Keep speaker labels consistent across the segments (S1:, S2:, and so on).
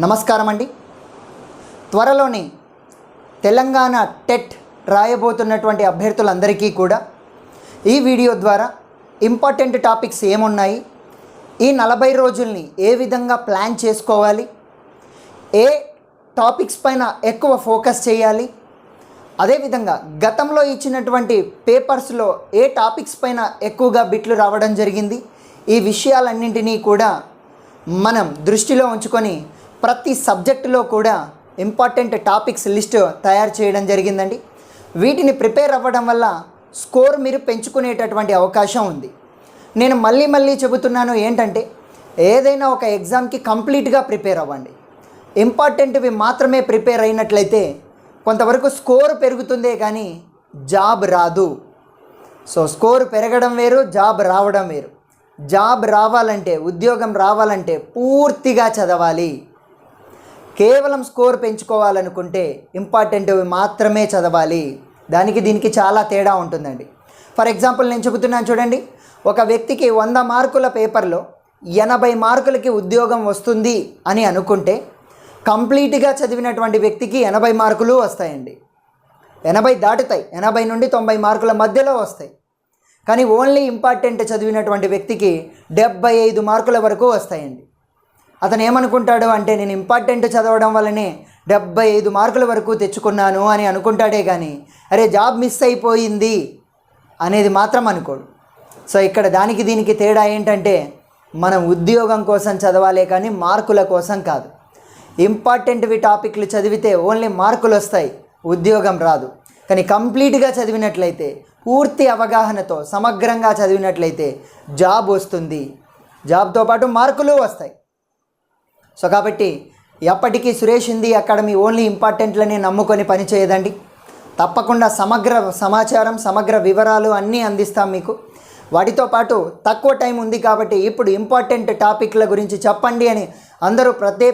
S1: నమస్కారం అండి. త్వరలోనే తెలంగాణ టెట్ రాయబోతున్నటువంటి అభ్యర్థులందరికీ కూడా ఈ వీడియో ద్వారా ఇంపార్టెంట్ టాపిక్స్ ఏమున్నాయి, ఈ 40 రోజుల్ని ఏ విధంగా ప్లాన్ చేసుకోవాలి, ఏ టాపిక్స్ పైన ఎక్కువ ఫోకస్ చేయాలి, అదేవిధంగా గతంలో ఇచ్చినటువంటి పేపర్స్లో ఏ టాపిక్స్ పైన ఎక్కువగా బిట్లు రావడం జరిగింది, ఈ విషయాలన్నింటినీ కూడా మనం దృష్టిలో ఉంచుకొని ప్రతి సబ్జెక్టులో కూడా ఇంపార్టెంట్ టాపిక్స్ లిస్ట్ తయారు చేయడం జరిగిందండి. వీటిని ప్రిపేర్ అవ్వడం వల్ల స్కోర్ మీరు పెంచుకునేటటువంటి అవకాశం ఉంది. నేను మళ్ళీ చెబుతున్నాను ఏంటంటే, ఏదైనా ఒక ఎగ్జామ్కి కంప్లీట్గా ప్రిపేర్ అవ్వండి. ఇంపార్టెంట్వి మాత్రమే ప్రిపేర్ అయినట్లయితే కొంతవరకు స్కోర్ పెరుగుతుందే కానీ జాబ్ రాదు. సో స్కోర్ పెరగడం వేరు, జాబ్ రావడం వేరు. జాబ్ రావాలంటే, ఉద్యోగం రావాలంటే పూర్తిగా చదవాలి. కేవలం స్కోర్ పెంచుకోవాలనుకుంటే ఇంపార్టెంట్వి మాత్రమే చదవాలి. దీనికి చాలా తేడా ఉంటుందండి. ఫర్ ఎగ్జాంపుల్ నేను చెబుతున్నాను చూడండి, ఒక వ్యక్తికి 100 మార్కుల పేపర్లో 80 మార్కులకి ఉద్యోగం వస్తుంది అని అనుకుంటే కంప్లీట్గా చదివినటువంటి వ్యక్తికి 80 మార్కులు వస్తాయండి. 80 దాటుతాయి, 80 నుండి 90 మార్కుల మధ్యలో వస్తాయి. కానీ ఓన్లీ ఇంపార్టెంట్ చదివినటువంటి వ్యక్తికి 75 మార్కుల వరకు వస్తాయండి. అతను ఏమనుకుంటాడు అంటే, నేను ఇంపార్టెంట్ చదవడం వల్లనే 75 మార్కుల వరకు తెచ్చుకున్నాను అని అనుకుంటాడే కానీ అరే జాబ్ మిస్ అయిపోయింది అనేది మాత్రం అనుకోడు. సో ఇక్కడ దీనికి తేడా ఏంటంటే, మనం ఉద్యోగం కోసం చదవాలే కానీ మార్కుల కోసం కాదు. ఇంపార్టెంట్వి టాపిక్లు చదివితే ఓన్లీ మార్కులు వస్తాయి, ఉద్యోగం రాదు. కానీ కంప్లీట్గా చదివినట్లయితే, పూర్తి అవగాహనతో సమగ్రంగా చదివినట్లయితే జాబ్ వస్తుంది, జాబ్తో పాటు మార్కులు వస్తాయి. సో కాబట్టి ఎప్పటికీ సురేష్ హిందీ అకాడమీ ఓన్లీ ఇంపార్టెంట్లనే నమ్ముకొని పనిచేయదండి. తప్పకుండా సమగ్ర సమాచారం, సమగ్ర వివరాలు అన్నీ అందిస్తాం మీకు. వాటితో పాటు తక్కువ టైం ఉంది కాబట్టి ఇప్పుడు ఇంపార్టెంట్ టాపిక్ల గురించి చెప్పండి అని అందరూ పదే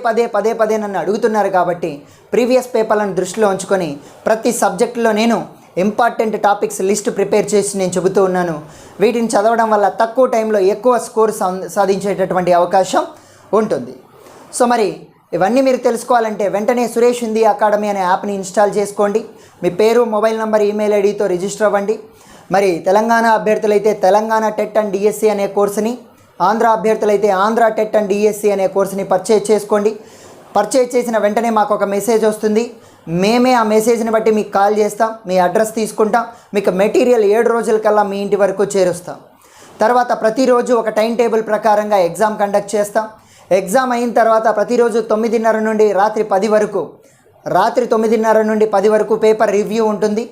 S1: నన్ను అడుగుతున్నారు. కాబట్టి ప్రీవియస్ పేపర్లను దృష్టిలో ఉంచుకొని ప్రతి సబ్జెక్టులో నేను ఇంపార్టెంట్ టాపిక్స్ లిస్ట్ ప్రిపేర్ చేసి నేను చెబుతూ ఉన్నాను. వీటిని చదవడం వల్ల తక్కువ టైంలో ఎక్కువ స్కోర్ సాధించేటటువంటి అవకాశం ఉంటుంది. సో మరి ఇవన్నీ మీరు తెలుసుకోవాలంటే వెంటనే సురేష్ హిందీ అకాడమీ అనే యాప్ని ఇన్స్టాల్ చేసుకోండి. మీ పేరు, మొబైల్ నంబర్, ఈమెయిల్ ఐడితో రిజిస్టర్ అవ్వండి. మరి తెలంగాణ అభ్యర్థులైతే తెలంగాణ టెట్ అండ్ డిఎస్సి అనే కోర్సుని, ఆంధ్ర అభ్యర్థులైతే ఆంధ్ర టెట్ అండ్ డిఎస్సి అనే కోర్సుని పర్చేజ్ చేసుకోండి. పర్చేజ్ చేసిన వెంటనే మాకు ఒక మెసేజ్ వస్తుంది. మేమే ఆ మెసేజ్ని బట్టి మీకు కాల్ చేస్తాం, మీ అడ్రస్ తీసుకుంటాం, మీకు మెటీరియల్ 7 రోజులకల్లా మీ ఇంటి వరకు చేరుస్తాం. తర్వాత ప్రతిరోజు ఒక టైం టేబుల్ ప్రకారంగా ఎగ్జామ్ కండక్ట్ చేస్తాం. ఎగ్జామ్ అయిన తర్వాత ప్రతిరోజు 9:30 నుండి రాత్రి 9:30 నుండి 10 వరకు పేపర్ రివ్యూ ఉంటుంది.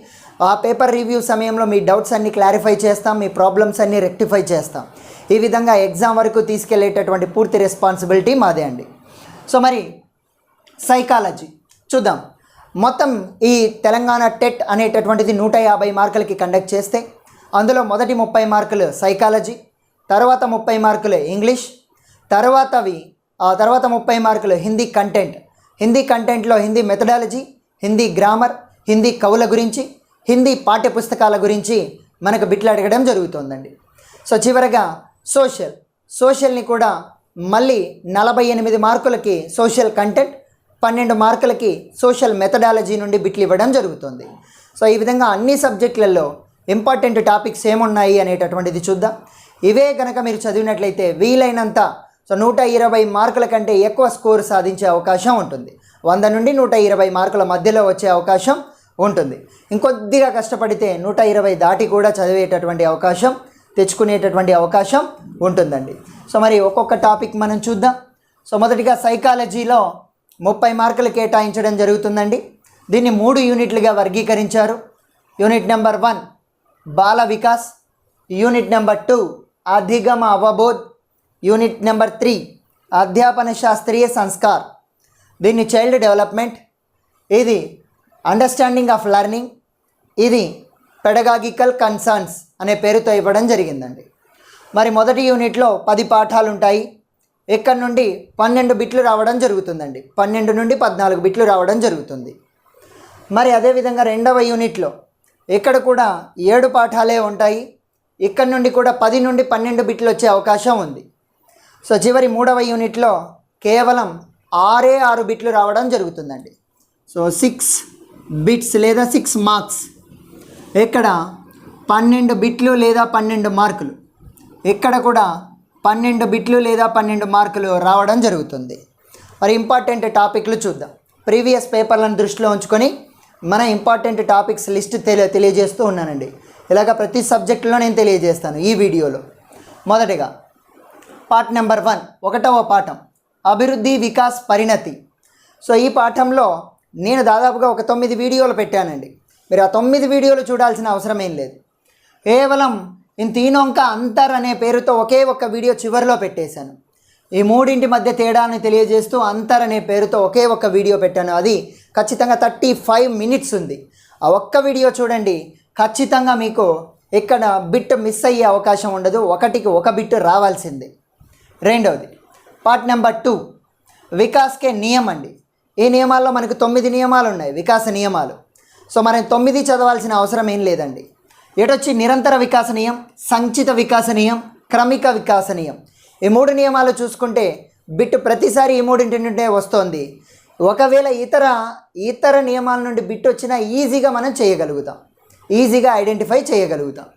S1: ఆ పేపర్ రివ్యూ సమయంలో మీ డౌట్స్ అన్నీ క్లారిఫై చేస్తాం, మీ ప్రాబ్లమ్స్ అన్నీ రెక్టిఫై చేస్తాం. ఈ విధంగా ఎగ్జామ్ వరకు తీసుకెళ్లేటటువంటి పూర్తి రెస్పాన్సిబిలిటీ మాదే అండి. సో మరి సైకాలజీ చూద్దాం. మొత్తం ఈ తెలంగాణ టెట్ అనేటటువంటిది 150 మార్కులకి కండక్ట్ చేస్తే అందులో మొదటి 30 మార్కులు సైకాలజీ, తర్వాత 30 మార్కులు ఇంగ్లీష్, తర్వాత 30 మార్కులు హిందీ కంటెంట్. హిందీ కంటెంట్లో హిందీ మెథడాలజీ, హిందీ గ్రామర్, హిందీ కవుల గురించి, హిందీ పాఠ్యపుస్తకాల గురించి మనకు బిట్లు అడగడం జరుగుతుందండి. సో చివరగా సోషల్ని కూడా మళ్ళీ 48 మార్కులకి సోషల్ కంటెంట్, 12 మార్కులకి సోషల్ మెథడాలజీ నుండి బిట్లు ఇవ్వడం జరుగుతుంది. సో ఈ విధంగా అన్ని సబ్జెక్టులలో ఇంపార్టెంట్ టాపిక్స్ ఏమున్నాయి అనేటటువంటిది చూద్దాం. ఇవే కనుక మీరు చదివినట్లయితే వీలైనంత 120 మార్కుల కంటే ఎక్కువ స్కోర్ సాధించే అవకాశం ఉంటుంది. 100 నుండి 120 మార్కుల మధ్యలో వచ్చే అవకాశం ఉంటుంది. ఇంకొద్దిగా కష్టపడితే 120 దాటి కూడా చదివేటటువంటి అవకాశం, తెచ్చుకునేటటువంటి అవకాశం ఉంటుందండి. సో మరి ఒక్కొక్క టాపిక్ మనం చూద్దాం. సో మొదటిగా సైకాలజీలో 30 మార్కులు కేటాయించడం జరుగుతుందండి. దీన్ని 3 యూనిట్లుగా వర్గీకరించారు. యూనిట్ నెంబర్ 1 బాల వికాస్, యూనిట్ నెంబర్ 2 అధిగమ అవబోధ్, యూనిట్ నెంబర్ 3 అధ్యాపన శాస్త్రీయ సంస్కార్. దీన్ని చైల్డ్ డెవలప్మెంట్, ఇది అండర్స్టాండింగ్ ఆఫ్ లెర్నింగ్, ఇది పెడగాగికల్ కన్సర్న్స్ అనే పేరుతో ఇవ్వడం జరిగిందండి. మరి మొదటి యూనిట్లో 10 పాఠాలు ఉంటాయి. ఇక్కడ నుండి 12 బిట్లు రావడం జరుగుతుందండి. 12 నుండి 14 బిట్లు రావడం జరుగుతుంది. మరి అదేవిధంగా రెండవ యూనిట్లో ఇక్కడ కూడా 7 పాఠాలే ఉంటాయి. ఇక్కడ నుండి కూడా 10 నుండి 12 బిట్లు వచ్చే అవకాశం ఉంది. సో చివరి 3వ యూనిట్లో కేవలం 6 బిట్లు రావడం జరుగుతుందండి. సో 6 బిట్స్ లేదా 6 మార్క్స్. ఇక్కడ 12 బిట్లు లేదా 12 మార్కులు. ఇక్కడ కూడా 12 బిట్లు లేదా 12 మార్కులు రావడం జరుగుతుంది. మరి ఇంపార్టెంట్ టాపిక్లు చూద్దాం. ప్రీవియస్ పేపర్లను దృష్టిలో ఉంచుకొని మన ఇంపార్టెంట్ టాపిక్స్ లిస్ట్ తెలియజేస్తూ ఉన్నానండి. ఇలాగ ప్రతి సబ్జెక్టులో నేను తెలియజేస్తాను ఈ వీడియోలో. మొదటిగా పార్ట్ నెంబర్ 1, 1వ పాఠం అభివృద్ధి వికాస్ పరిణతి. సో ఈ పాఠంలో నేను దాదాపుగా ఒక 9 వీడియోలు పెట్టానండి. మీరు ఆ 9 వీడియోలు చూడాల్సిన అవసరం ఏం లేదు. కేవలం ఇన్ తీనొంక అంతర్ అనే పేరుతో ఒకే ఒక్క వీడియో చివరిలో పెట్టేశాను. ఈ మూడింటి మధ్య తేడాన్ని తెలియజేస్తూ అంతర్ అనే పేరుతో ఒకే ఒక్క వీడియో పెట్టాను. అది ఖచ్చితంగా 35 మినిట్స్ ఉంది. ఆ ఒక్క వీడియో చూడండి, ఖచ్చితంగా మీకు ఇక్కడ బిట్ మిస్ అయ్యే అవకాశం ఉండదు. ఒకటికి ఒక బిట్ రావాల్సిందే. రెండవది పార్ట్ నెంబర్ 2 వికాస్కే నియమం అండి. ఈ నియమాల్లో మనకు 9 నియమాలు ఉన్నాయి, వికాస నియమాలు. సో మనం 9 చదవాల్సిన అవసరం ఏం లేదండి. ఏటొచ్చి నిరంతర వికాస నియమం, సంచిత వికాస నియమం, క్రమిక వికాస నియమం. ఈ 3 నియమాలు చూసుకుంటే బిట్ ప్రతిసారి ఈ 3 నుండే వస్తుంది. ఒకవేళ ఇతర నియమాల నుండి బిట్ వచ్చినా ఈజీగా మనం చేయగలుగుతాం, ఈజీగా ఐడెంటిఫై చేయగలుగుతాం.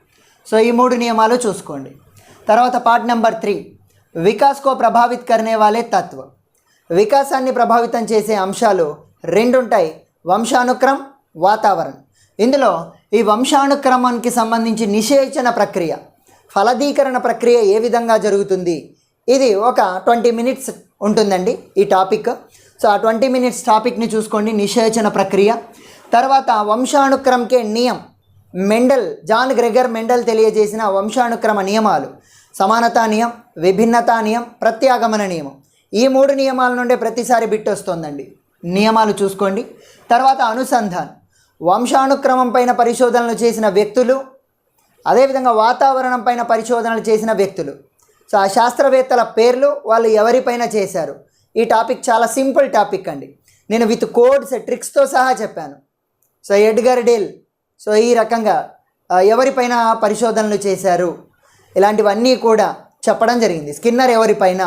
S1: సో ఈ 3 నియమాలు చూసుకోండి. తర్వాత పార్ట్ నెంబర్ 3 వికాస్ కో ప్రభావిత్ కర్నే వాలే తత్వ. వికాసాన్ని ప్రభావితం చేసే అంశాలు 2 ఉంటాయి, వంశానుక్రమం, వాతావరణం. ఇందులో ఈ వంశానుక్రమానికి సంబంధించి నిషేచన ప్రక్రియ, ఫలదీకరణ ప్రక్రియ ఏ విధంగా జరుగుతుంది, ఇది ఒక 20 మినిట్స్ ఉంటుందండి ఈ టాపిక్. సో ఆ 20 మినిట్స్ టాపిక్ని చూసుకోండి, నిషేచన ప్రక్రియ. తర్వాత వంశానుక్రమకే నియం, జాన్ గ్రెగర్ మెండల్ తెలియజేసిన వంశానుక్రమ నియమాలు, సమానతా నియం, విభిన్నతా నియం, ప్రత్యాగమన నియమం. ఈ 3 నియమాల నుండే ప్రతిసారి బిట్ వస్తుందండి. నియమాలు చూసుకోండి. తర్వాత అనుసంధానం, వంశానుక్రమం పైన పరిశోధనలు చేసిన వ్యక్తులు, అదేవిధంగా వాతావరణం పైన పరిశోధనలు చేసిన వ్యక్తులు. సో ఆ శాస్త్రవేత్తల పేర్లు, వాళ్ళు ఎవరిపైన చేశారు. ఈ టాపిక్ చాలా సింపుల్ టాపిక్ అండి. నేను విత్ కోడ్స్ ట్రిక్స్తో సహా చెప్పాను. సో ఎడ్గర్ డేల్, సో ఈ రకంగా ఎవరిపైన పరిశోధనలు చేశారు, ఇలాంటివన్నీ కూడా చెప్పడం జరిగింది. స్కిన్నర్ ఎవరిపైన,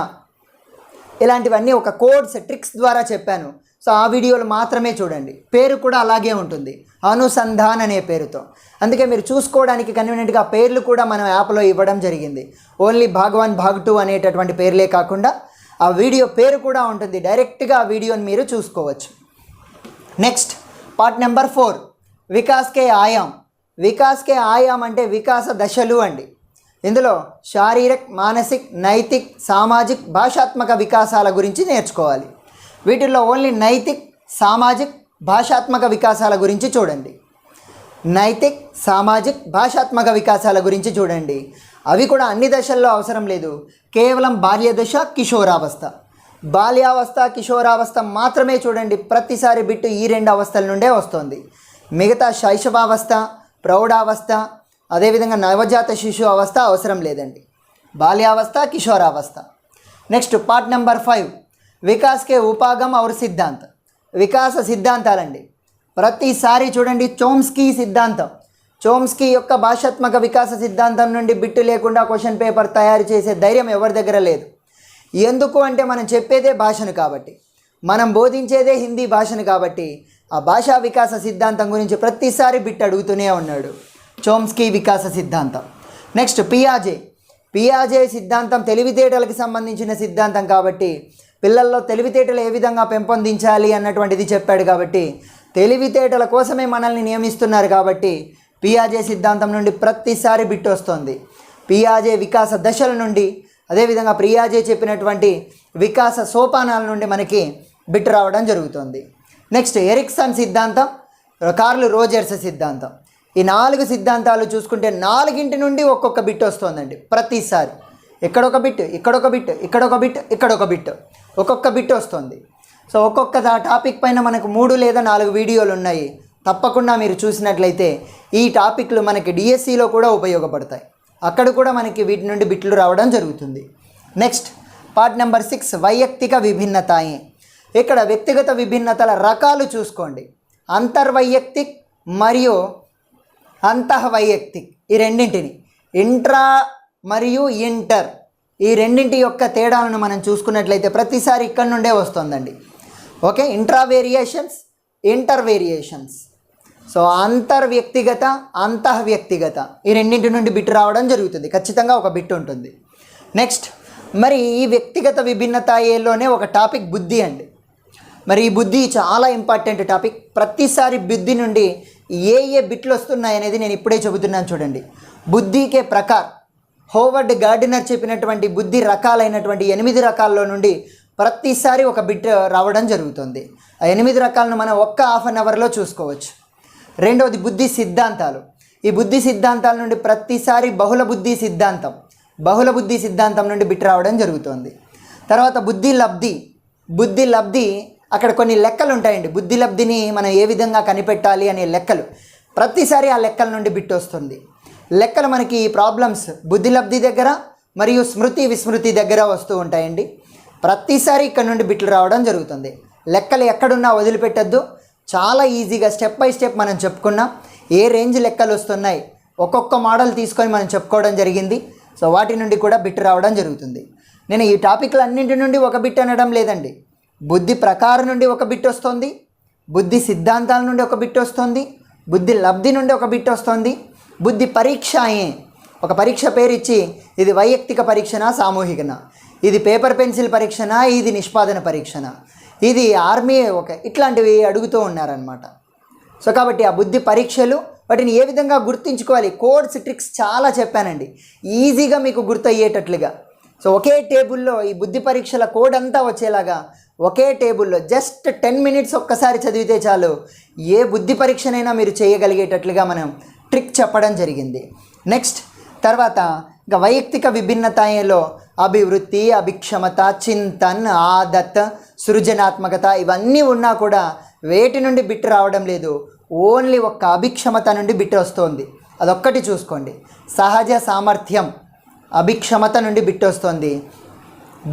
S1: ఇలాంటివన్నీ ఒక కోడ్స్ ట్రిక్స్ ద్వారా చెప్పాను. సో ఆ వీడియోలు మాత్రమే చూడండి. పేరు కూడా అలాగే ఉంటుంది, అనుసంధాన్ అనే పేరుతో. అందుకే మీరు చూసుకోవడానికి కన్వీనియంట్గా పేర్లు కూడా మనం యాప్లో ఇవ్వడం జరిగింది. ఓన్లీ భాగ్ 1 భాగ్ 2 అనేటటువంటి పేర్లే కాకుండా ఆ వీడియో పేరు కూడా ఉంటుంది. డైరెక్ట్గా ఆ వీడియోని మీరు చూసుకోవచ్చు. నెక్స్ట్ పార్ట్ నెంబర్ 4 వికాస్కే ఆయాం. వికాస్కే ఆయాం అంటే వికాస దశలు అండి. ఇందులో శారీరక్, మానసిక్, నైతిక్, సామాజిక్, భాషాత్మక వికాసాల గురించి నేర్చుకోవాలి. వీటిల్లో ఓన్లీ నైతిక్, సామాజిక్, భాషాత్మక వికాసాల గురించి చూడండి. నైతిక్, సామాజిక్, భాషాత్మక వికాసాల గురించి చూడండి. అవి కూడా అన్ని దశల్లో అవసరం లేదు, కేవలం బాల్యదశ, కిషోరావస్థ, బాల్యావస్థ, కిషోరావస్థ మాత్రమే చూడండి. ప్రతిసారి బిట్టు ఈ 2 అవస్థల నుండే వస్తుంది. మిగతా శైశవావస్థ, ప్రౌఢావస్థ, అదేవిధంగా నవజాత శిశు అవస్థ అవసరం లేదండి. బాల్యావస్థ, కిషోరావస్థ. నెక్స్ట్ పార్ట్ నెంబర్ 5 వికాస్కే ఉపాగం ఔర్ సిద్ధాంత. వికాస సిద్ధాంతాలండి. ప్రతిసారి చూడండి చోమ్స్కీ సిద్ధాంతం, చోమ్స్కీ యొక్క భాషాత్మక వికాస సిద్ధాంతం నుండి బిట్టు లేకుండా క్వశ్చన్ పేపర్ తయారు చేసే ధైర్యం ఎవరి దగ్గర లేదు. ఎందుకు అంటే మనం చెప్పేదే భాషను కాబట్టి, మనం బోధించేదే హిందీ భాషను కాబట్టి ఆ భాషా వికాస సిద్ధాంతం గురించి ప్రతిసారి బిట్ అడుగుతూనే ఉన్నాడు. చోమ్స్కీ వికాస సిద్ధాంతం. నెక్స్ట్ పియాజే సిద్ధాంతం తెలివితేటలకు సంబంధించిన సిద్ధాంతం కాబట్టి పిల్లల్లో తెలివితేటలు ఏ విధంగా పెంపొందించాలి అన్నటువంటిది చెప్పాడు. కాబట్టి తెలివితేటల కోసమే మనల్ని నియమిస్తున్నారు కాబట్టి పియాజే సిద్ధాంతం నుండి ప్రతిసారి బిట్ వస్తుంది. పియాజే వికాస దశల నుండి, అదేవిధంగా పియాజే చెప్పినటువంటి వికాస సోపానాల నుండి మనకి బిట్ రావడం జరుగుతుంది. నెక్స్ట్ ఎరిక్సన్ సిద్ధాంతం, కార్ల్ రోజర్స్ సిద్ధాంతం. ఈ 4 సిద్ధాంతాలు చూసుకుంటే 4 నుండి ఒక్కొక్క బిట్ వస్తుందండి ప్రతిసారి. ఇక్కడొక బిట్, ఇక్కడొక బిట్, ఇక్కడొక బిట్, ఇక్కడొక బిట్, ఒక్కొక్క బిట్ వస్తుంది. సో ఒక్కొక్క టాపిక్ పైన మనకు 3 లేదా 4 వీడియోలు ఉన్నాయి. తప్పకుండా మీరు చూసినట్లయితే ఈ టాపిక్లు మనకి డిఎస్సిలో కూడా ఉపయోగపడతాయి. అక్కడ కూడా మనకి వీటి నుండి బిట్లు రావడం జరుగుతుంది. Next part number 6 వైయక్తిక విభిన్నతాయే. ఇక్కడ వ్యక్తిగత విభిన్నతల రకాలు చూసుకోండి. అంతర్వైయక్తిక్ మరియు అంతఃవైయక్తిక్, ఈ రెండింటిని, ఇంట్రా మరియు ఇంటర్, ఈ రెండింటి యొక్క తేడాలను మనం చూసుకున్నట్లయితే ప్రతిసారి ఇక్కడ నుండే వస్తుందండి. ఓకే, ఇంట్రావేరియేషన్స్, ఇంటర్వేరియేషన్స్. సో అంతర్వ్యక్తిగత, అంతఃవ్యక్తిగత, ఈ రెండింటి నుండి బిట్ రావడం జరుగుతుంది. ఖచ్చితంగా ఒక బిట్ ఉంటుంది. నెక్స్ట్, మరి ఈ వ్యక్తిగత విభిన్నత ఏలోనే ఒక టాపిక్ బుద్ధి అండి. మరి ఈ బుద్ధి చాలా ఇంపార్టెంట్ టాపిక్. ప్రతిసారి బుద్ధి నుండి ఏ బిట్లు వస్తున్నాయి అనేది నేను ఇప్పుడే చెబుతున్నాను చూడండి. బుద్ధికే ప్రకార్, హోవర్డ్ గార్డినర్ చెప్పినటువంటి బుద్ధి రకాలైనటువంటి 8 రకాల్లో నుండి ప్రతిసారి ఒక బిట్ రావడం జరుగుతుంది. ఆ 8 రకాలను మనం ఒక్క హాఫ్ అన్ అవర్లో చూసుకోవచ్చు. రెండవది బుద్ధి సిద్ధాంతాలు. ఈ బుద్ధి సిద్ధాంతాల నుండి ప్రతిసారి బహుళ బుద్ధి సిద్ధాంతం నుండి బిట్ రావడం జరుగుతుంది. తర్వాత బుద్ధి లబ్ధి, అక్కడ కొన్ని లెక్కలు ఉంటాయండి. బుద్ధి లబ్ధిని మనం ఏ విధంగా కనిపెట్టాలి అనే లెక్కలు, ప్రతిసారి ఆ లెక్కల నుండి బిట్ వస్తుంది. లెక్కలు మనకి ప్రాబ్లమ్స్ బుద్ధి లబ్ధి దగ్గర మరియు స్మృతి విస్మృతి దగ్గర వస్తూ ఉంటాయండి. ప్రతిసారి ఇక్కడ నుండి బిట్లు రావడం జరుగుతుంది. లెక్కలు ఎక్కడున్నా వదిలిపెట్టద్దు. చాలా ఈజీగా స్టెప్ బై స్టెప్ మనం చెప్పుకున్నాం. ఏ రేంజ్ లెక్కలు వస్తున్నాయి ఒక్కొక్క మోడల్ తీసుకొని మనం చెప్పుకోవడం జరిగింది. సో వాటి నుండి కూడా బిట్ రావడం జరుగుతుంది. నేను ఈ టాపిక్లు అన్నింటి నుండి ఒక బిట్ అనడం లేదండి. బుద్ధి ప్రకారం నుండి ఒక బిట్ వస్తుంది, బుద్ధి సిద్ధాంతాల నుండి ఒక బిట్ వస్తుంది, బుద్ధి లబ్ధి నుండి ఒక బిట్ వస్తుంది, బుద్ధి పరీక్షయే, ఒక పరీక్ష పేరు ఇచ్చి ఇది వైయక్తిక పరీక్షనా సామూహికనా, ఇది పేపర్ పెన్సిల్ పరీక్షనా, ఇది నిష్పాదన పరీక్షనా, ఇది ఆర్మీ ఇట్లాంటివి అడుగుతూ ఉన్నారనమాట. సో కాబట్టి ఆ బుద్ధి పరీక్షలు వాటిని ఏ విధంగా గుర్తుంచుకోవాలి, కోడ్స్ ట్రిక్స్ చాలా చెప్పానండి, ఈజీగా మీకు గుర్తయ్యేటట్లుగా. సో ఒకే టేబుల్లో ఈ బుద్ధి పరీక్షల కోడ్ అంతా వచ్చేలాగా ఒకే టేబుల్లో జస్ట్ 10 మినిట్స్ ఒక్కసారి చదివితే చాలు ఏ బుద్ధి పరీక్షనైనా మీరు చేయగలిగేటట్లుగా మనం ట్రిక్ చెప్పడం జరిగింది. నెక్స్ట్ తర్వాత ఇంకా వైయక్తిక విభిన్నతలో అభివృద్ధి, అభిక్షమత, చింతన్, ఆదత్, సృజనాత్మకత ఇవన్నీ ఉన్నా కూడా వేటి నుండి బిట్ రావడం లేదు. ఓన్లీ ఒక్క అభిక్షమత నుండి బిట్ వస్తుంది. అదొక్కటి చూసుకోండి. సహజ సామర్థ్యం, అభిక్షమత నుండి బిట్ వస్తుంది.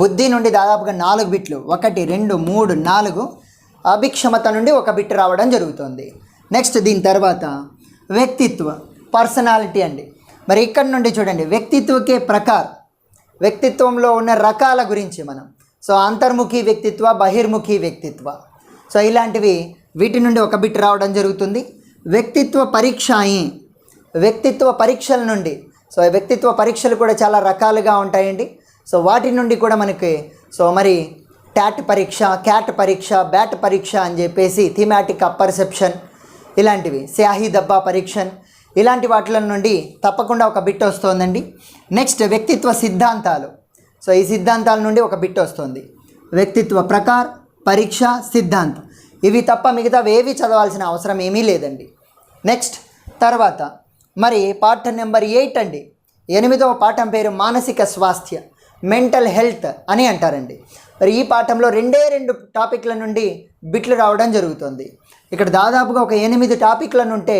S1: బుద్ధి నుండి దాదాపుగా 4 బిట్లు, 1 2 3 4 అభిక్షమత నుండి ఒక బిట్ రావడం జరుగుతుంది. నెక్స్ట్ దీని తర్వాత వ్యక్తిత్వ, పర్సనాలిటీ అండి. మరి ఇక్కడ నుండి చూడండి, వ్యక్తిత్వకే ప్రకార్, వ్యక్తిత్వంలో ఉన్న రకాల గురించి మనం. సో అంతర్ముఖి వ్యక్తిత్వ, బహిర్ముఖి వ్యక్తిత్వ, సో ఇలాంటివి వీటి నుండి ఒక బిట్ రావడం జరుగుతుంది. వ్యక్తిత్వ పరీక్షయే, వ్యక్తిత్వ పరీక్షల నుండి, సో వ్యక్తిత్వ పరీక్షలు కూడా చాలా రకాలుగా ఉంటాయండి. సో వాటి నుండి కూడా మనకి మరి ట్యాట్ పరీక్ష, క్యాట్ పరీక్ష, బ్యాట్ పరీక్ష అని చెప్పేసి థీమాటిక్ అపర్సెప్షన్ ఇలాంటివి, స్యాహీ దబ్బా పరీక్షన్ ఇలాంటి వాటిల నుండి తప్పకుండా ఒక బిట్ వస్తుందండి. నెక్స్ట్ వ్యక్తిత్వ సిద్ధాంతాలు. సో ఈ సిద్ధాంతాల నుండి ఒక బిట్ వస్తుంది. వ్యక్తిత్వ ప్రకార్, పరీక్ష, సిద్ధాంతం ఇవి తప్ప మిగతావి ఏవి చదవాల్సిన అవసరం ఏమీ లేదండి. నెక్స్ట్ తర్వాత మరి పాఠ నెంబర్ 8 అండి. 8వ పాఠం పేరు మానసిక స్వాస్థ్య, మెంటల్ హెల్త్ అని అంటారండి. మరి ఈ పాఠంలో 2 టాపిక్ల నుండి బిట్లు రావడం జరుగుతుంది. ఇక్కడ దాదాపుగా ఒక 8 టాపిక్లను ఉంటే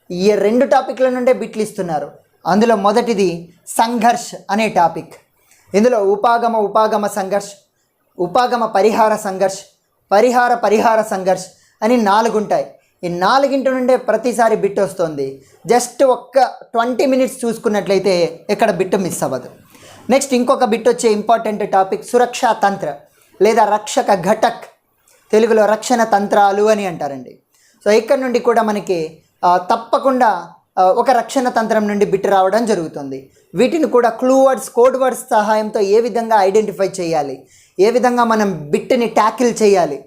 S1: ఈ 2 టాపిక్ల నుండే బిట్లు ఇస్తున్నారు. అందులో మొదటిది సంఘర్ష్ అనే టాపిక్. ఇందులో ఉపాగమ సంఘర్ష్, ఉపాగమ పరిహార సంఘర్ష్, పరిహార సంఘర్ష్ అని 4 ఉంటాయి. ఈ 4 నుండే ప్రతిసారి బిట్ వస్తుంది. జస్ట్ ఒక్క 20 మినిట్స్ చూసుకున్నట్లయితే ఎక్కడ బిట్ మిస్ అవ్వదు. నెక్స్ట్ ఇంకొక బిట్ వచ్చే ఇంపార్టెంట్ టాపిక్ సురక్షా తంత్ర లేదా రక్షక ఘటక్, తెలుగులో రక్షణ తంత్రాలు అని అంటారండి. సో ఇక్కడ నుండి కూడా మనకి తప్పకుండా ఒక రక్షణ తంత్రం నుండి బిట్ రావడం జరుగుతుంది. వీటిని కూడా క్లూ వర్డ్స్, కోడ్ వర్డ్స్ సహాయంతో ఏ విధంగా ఐడెంటిఫై చేయాలి, ఏ విధంగా మనం బిట్ని ట్యాకిల్ చేయాలి,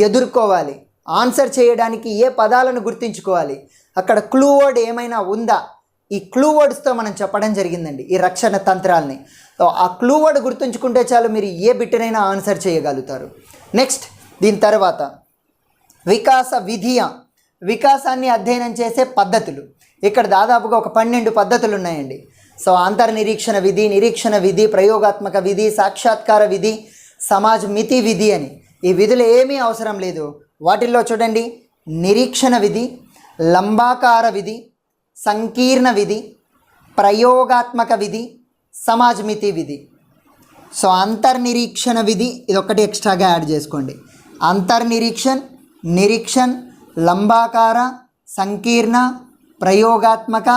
S1: ఎదుర్కోవాలి, ఆన్సర్ చేయడానికి ఏ పదాలను గుర్తించుకోవాలి, అక్కడ క్లూ వర్డ్ ఏమైనా ఉందా, ఈ క్లూ వర్డ్స్తో మనం చెప్పడం జరిగిందండి ఈ రక్షణ తంత్రాలని. ఆ క్లూ వర్డ్ గుర్తుంచుకుంటే చాలు మీరు ఏ బిట్నైనా ఆన్సర్ చేయగలుగుతారు. నెక్స్ట్ దీని తర్వాత వికాస విధియ, వికాసాన్ని అధ్యయనం చేసే పద్ధతులు. ఇక్కడ దాదాపుగా ఒక 12 పద్ధతులు ఉన్నాయండి. సో అంతర్నిరీక్షణ విధి, నిరీక్షణ విధి, ప్రయోగాత్మక విధి, సాక్షాత్కార విధి, సమాజ్ మితి విధి అని. ఈ విధులు ఏమీ అవసరం లేదు. వాటిల్లో చూడండి, నిరీక్షణ విధి, లంబాకార విధి, సంకీర్ణ విధి, ప్రయోగాత్మక విధి, సమాజ్ మితి విధి. సో అంతర్నిరీక్షణ విధి ఇదొక్కటి ఎక్స్ట్రాగా యాడ్ చేసుకోండి. అంతర్నిరీక్షణ్, నిరీక్షణ్, లంబాకార, సంకీర్ణ, ప్రయోగాత్మక,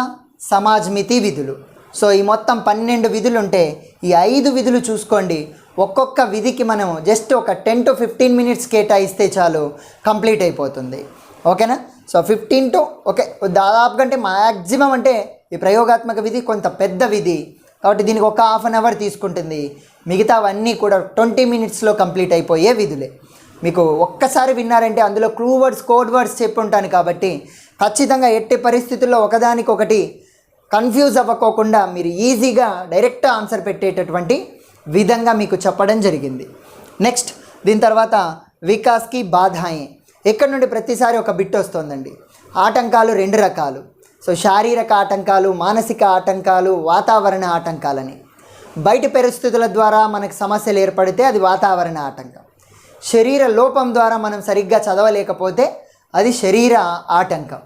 S1: సమాజ్ మితి విధులు. సో ఈ మొత్తం 12 విధులు ఉంటే ఈ 5 విధులు చూసుకోండి. ఒక్కొక్క విధికి మనం జస్ట్ ఒక 10 to 15 మినిట్స్ కేటాయిస్తే చాలు కంప్లీట్ అయిపోతుంది. ఓకేనా? సో 15 to ఓకే దాదాపు కంటే మ్యాక్సిమం అంటే ఈ ప్రయోగాత్మక విధి కొంత పెద్ద విధి కాబట్టి దీనికి ఒక హాఫ్ అన్ అవర్ తీసుకుంటుంది. మిగతావన్నీ కూడా 20 మినిట్స్లో కంప్లీట్ అయిపోయే విధులే. మీకు ఒక్కసారి విన్నారంటే అందులో క్లూ వర్డ్స్ కోడ్ వర్డ్స్ చెప్పి ఉంటాను కాబట్టి ఖచ్చితంగా ఎట్టి పరిస్థితుల్లో ఒకదానికొకటి కన్ఫ్యూజ్ అవ్వకోకుండా మీరు ఈజీగా డైరెక్ట్ ఆన్సర్ పెట్టేటటువంటి విధంగా మీకు చెప్పడం జరిగింది. నెక్స్ట్ దీని తర్వాత వికాస్కి బాధాయే. ఇక్కడ నుండి ప్రతిసారి ఒక బిట్ వస్తుందండి. ఆటంకాలు 2 రకాలు. సో శారీరక ఆటంకాలు, మానసిక ఆటంకాలు, వాతావరణ ఆటంకాలని. బయటి పరిస్థితుల ద్వారా మనకు సమస్యలు ఏర్పడితే అది వాతావరణ ఆటంకం. శరీర లోపం ద్వారా మనం సరిగ్గా చదవలేకపోతే అది శరీర ఆటంకం.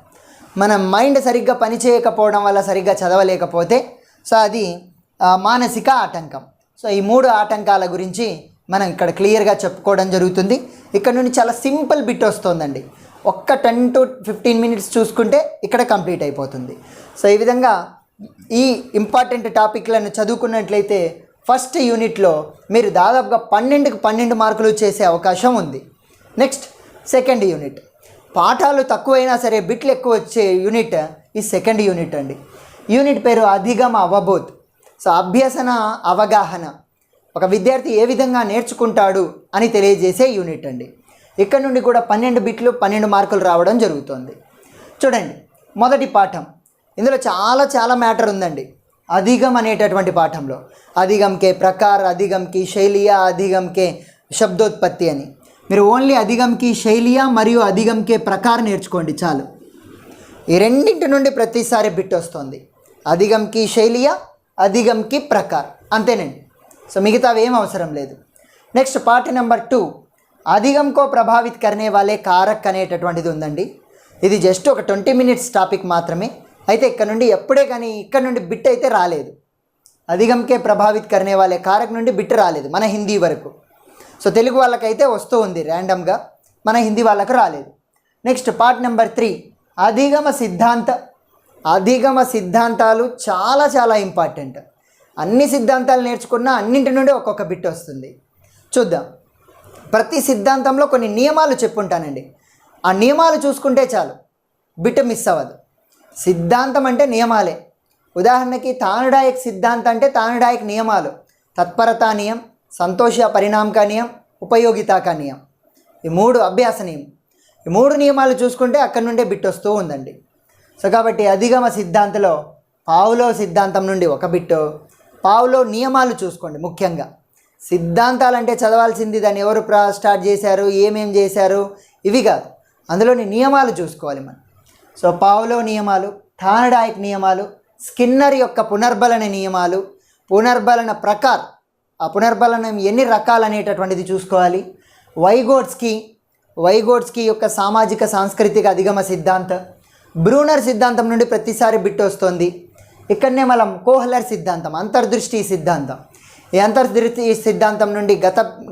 S1: మన మైండ్ సరిగ్గా పనిచేయకపోవడం వల్ల సరిగ్గా చదవలేకపోతే సో అది మానసిక ఆటంకం. సో ఈ 3 ఆటంకాల గురించి మనం ఇక్కడ క్లియర్గా చెప్పుకోవడం జరుగుతుంది. ఇక్కడ నుండి చాలా సింపుల్ బిట్ వస్తుందండి. ఒక్క 10 to 15 మినిట్స్ చూసుకుంటే ఇక్కడ కంప్లీట్ అయిపోతుంది. సో ఈ విధంగా ఈ ఇంపార్టెంట్ టాపిక్లను చదువుకున్నట్లయితే ఫస్ట్ యూనిట్లో మీరు దాదాపుగా 12కి 12 మార్కులు చేసే అవకాశం ఉంది. నెక్స్ట్ సెకండ్ యూనిట్ పాఠాలు తక్కువైనా సరే బిట్లు ఎక్కువ వచ్చే యూనిట్ ఈ సెకండ్ యూనిట్ అండి. యూనిట్ పేరు అధిగమ అవబోధ్. సో అభ్యసన అవగాహన, ఒక విద్యార్థి ఏ విధంగా నేర్చుకుంటాడు అని తెలియజేసే యూనిట్ అండి. ఇక్కడ నుండి కూడా 12 బిట్లు 12 మార్కులు రావడం జరుగుతుంది. చూడండి మొదటి పాఠం, ఇందులో చాలా మ్యాటర్ ఉందండి. అధిగమ్ అనేటటువంటి పాఠంలో అధిగమ్ కే ప్రకార్, అధిగమ్ కి శైలియా, అధిగమ్ కే శబ్దోత్పత్తి అని మీరు ఓన్లీ అధిగమ్ కి శైలియా మరియు అధిగమ్ కే ప్రకార్ నేర్చుకోండి చాలు. ఈ రెండింటి నుండి ప్రతిసారి బిట్ వస్తుంది. అధిగమ్ కి శైలియా, అధిగమ్ కి ప్రకార్, అంతేనండి. సో మిగతావి ఏం అవసరం లేదు. నెక్స్ట్ పార్ట్ నెంబర్ 2 అధిగమ్ కో ప్రభావిత్ కర్నే వాలే కారక్ అనేటటువంటిది ఉందండి. ఇది జస్ట్ ఒక 20 మినిట్స్ టాపిక్ మాత్రమే. అయితే ఇక్కడ నుండి ఎప్పుడే కానీ ఇక్కడ నుండి బిట్ అయితే రాలేదు. అధిగమ్ కే ప్రభావిత్ కర్నే వాలే కారక్ నుండి బిట్ రాలేదు మన హిందీ వరకు. సో తెలుగు వాళ్ళకైతే వస్తూ ఉంది ర్యాండమ్గా, మన హిందీ వాళ్ళకు రాలేదు. నెక్స్ట్ పార్ట్ నెంబర్ 3 అధిగమ సిద్ధాంత. అధిగమ సిద్ధాంతాలు చాలా ఇంపార్టెంట్. అన్ని సిద్ధాంతాలు నేర్చుకున్నా అన్నింటి నుండి ఒక్కొక్క బిట్ వస్తుంది. చూద్దాం. ప్రతి సిద్ధాంతంలో కొన్ని నియమాలు చెప్పుంటానండి. ఆ నియమాలు చూసుకుంటే చాలు, బిట్ మిస్ అవ్వదు. సిద్ధాంతం అంటే నియమాలే. ఉదాహరణకి తానుడాయక్ సిద్ధాంతం అంటే తానుడాయక్ నియమాలు, తత్పరతా నియం, సంతోష పరిణామ కా నియం, ఉపయోగితా కా నియం, ఈ 3 అభ్యాస నియం. ఈ 3 నియమాలు చూసుకుంటే అక్కడ నుండే బిట్ వస్తూ ఉందండి. సో కాబట్టి అధిగమ సిద్ధాంతంలో పావులో సిద్ధాంతం నుండి ఒక బిట్టు, పావులో నియమాలు చూసుకోండి. ముఖ్యంగా సిద్ధాంతాలంటే చదవాల్సింది దాన్ని ఎవరు స్టార్ట్ చేశారు, ఏమేం చేశారు ఇవి కాదు, అందులోని నియమాలు చూసుకోవాలి మనం. సో పావులో నియమాలు, థానడాయిక్ నియమాలు, స్కిన్నర్ యొక్క పునర్బలన నియమాలు, పునర్బలన ప్రకార్, ఆ పునర్బలనం ఎన్ని రకాలు అనేటటువంటిది చూసుకోవాలి. వైగోట్స్కి యొక్క సామాజిక సాంస్కృతిక అధిగమ సిద్ధాంత, బ్రూనర్ సిద్ధాంతం నుండి ప్రతిసారి బిట్ వస్తుంది. ఇక్కడనే మనం కోహ్లర్ సిద్ధాంతం, అంతర్దృష్టి సిద్ధాంతం. ఈ అంతర్దృష్టి సిద్ధాంతం నుండి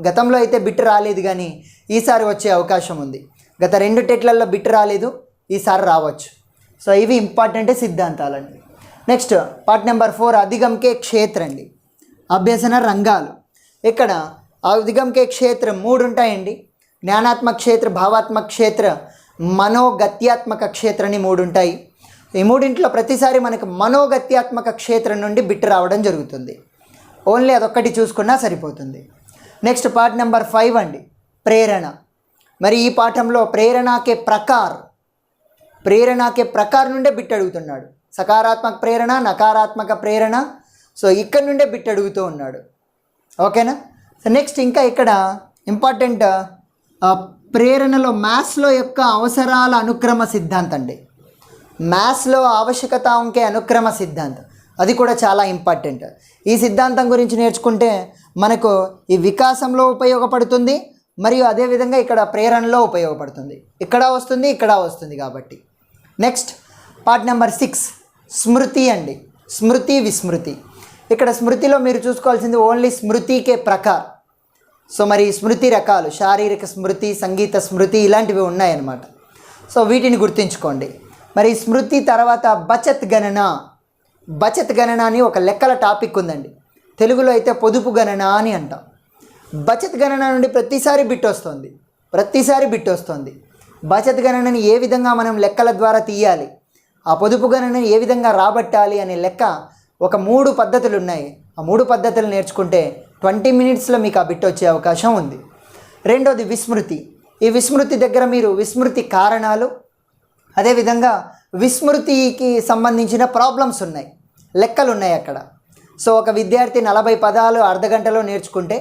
S1: గతంలో అయితే బిట్ రాలేదు, కానీ ఈసారి వచ్చే అవకాశం ఉంది. గత 2 టెట్లలో బిట్ రాలేదు, ఈసారి రావచ్చు. సో ఇవి ఇంపార్టెంట్ సిద్ధాంతాలండి. నెక్స్ట్ పార్ట్ నెంబర్ 4 అధిగమ్ కే క్షేత్ర అండి, అభ్యసన రంగాలు. ఇక్కడ అధిగమ్ కే క్షేత్ర 3 ఉంటాయండి. జ్ఞానాత్మక క్షేత్ర, భావాత్మక క్షేత్ర, మనోగత్యాత్మక క్షేత్ర అని 3 ఉంటాయి. ఈ 3 ప్రతిసారి మనకు మనోగత్యాత్మక క్షేత్రం నుండి బిట్ రావడం జరుగుతుంది. ఓన్లీ అదొక్కటి చూసుకున్నా సరిపోతుంది. నెక్స్ట్ పార్ట్ నెంబర్ 5 అండి, ప్రేరణ. మరి ఈ పాఠంలో ప్రేరణకే ప్రకార్ నుండే బిట్ అడుగుతున్నాడు. సకారాత్మక ప్రేరణ, నకారాత్మక ప్రేరణ. సో ఇక్కడ నుండే బిట్ అడుగుతూ ఉన్నాడు. ఓకేనా? సో నెక్స్ట్ ఇంకా ఇక్కడ ఇంపార్టెంట్ ప్రేరణలో మ్యాథ్స్లో యొక్క అవసరాల అనుక్రమ సిద్ధాంతం అండి. మ్యాథ్స్లో ఆవశ్యకతాంకే అనుక్రమ సిద్ధాంతం, అది కూడా చాలా ఇంపార్టెంట్. ఈ సిద్ధాంతం గురించి నేర్చుకుంటే మనకు ఈ వికాసంలో ఉపయోగపడుతుంది, మరియు అదేవిధంగా ఇక్కడ ప్రేరణలో ఉపయోగపడుతుంది. ఇక్కడ వస్తుంది కాబట్టి. నెక్స్ట్ పార్ట్ నెంబర్ 6 స్మృతి అండి, స్మృతి విస్మృతి. ఇక్కడ స్మృతిలో మీరు చూసుకోవాల్సింది ఓన్లీ స్మృతికే ప్రకార్. సో మరి స్మృతి రకాలు శారీరక స్మృతి, సంగీత స్మృతి ఇలాంటివి ఉన్నాయన్నమాట. సో వీటిని గుర్తుంచుకోండి. మరి స్మృతి తర్వాత బచత్ గణన. బచత్ గణన అని ఒక లెక్కల టాపిక్ ఉందండి. తెలుగులో అయితే పొదుపు గణన అని అంటాం. బచత్ గణన నుండి ప్రతిసారి బిట్ వస్తుంది. బచత్ గణనని ఏ విధంగా మనం లెక్కల ద్వారా తీయాలి, ఆ పొదుపు గణనని ఏ విధంగా రాబట్టాలి అనే లెక్క ఒక 3 పద్ధతులు ఉన్నాయి. ఆ 3 పద్ధతులు నేర్చుకుంటే 20 మినిట్స్లో మీకు ఆ బిట్ వచ్చే అవకాశం ఉంది. రెండోది విస్మృతి. ఈ విస్మృతి దగ్గర మీరు విస్మృతి కారణాలు, అదేవిధంగా విస్మృతికి సంబంధించిన ప్రాబ్లమ్స్ ఉన్నాయి, లెక్కలు ఉన్నాయి అక్కడ. సో ఒక విద్యార్థి 40 పదాలు అర్ధగంటలో నేర్చుకుంటే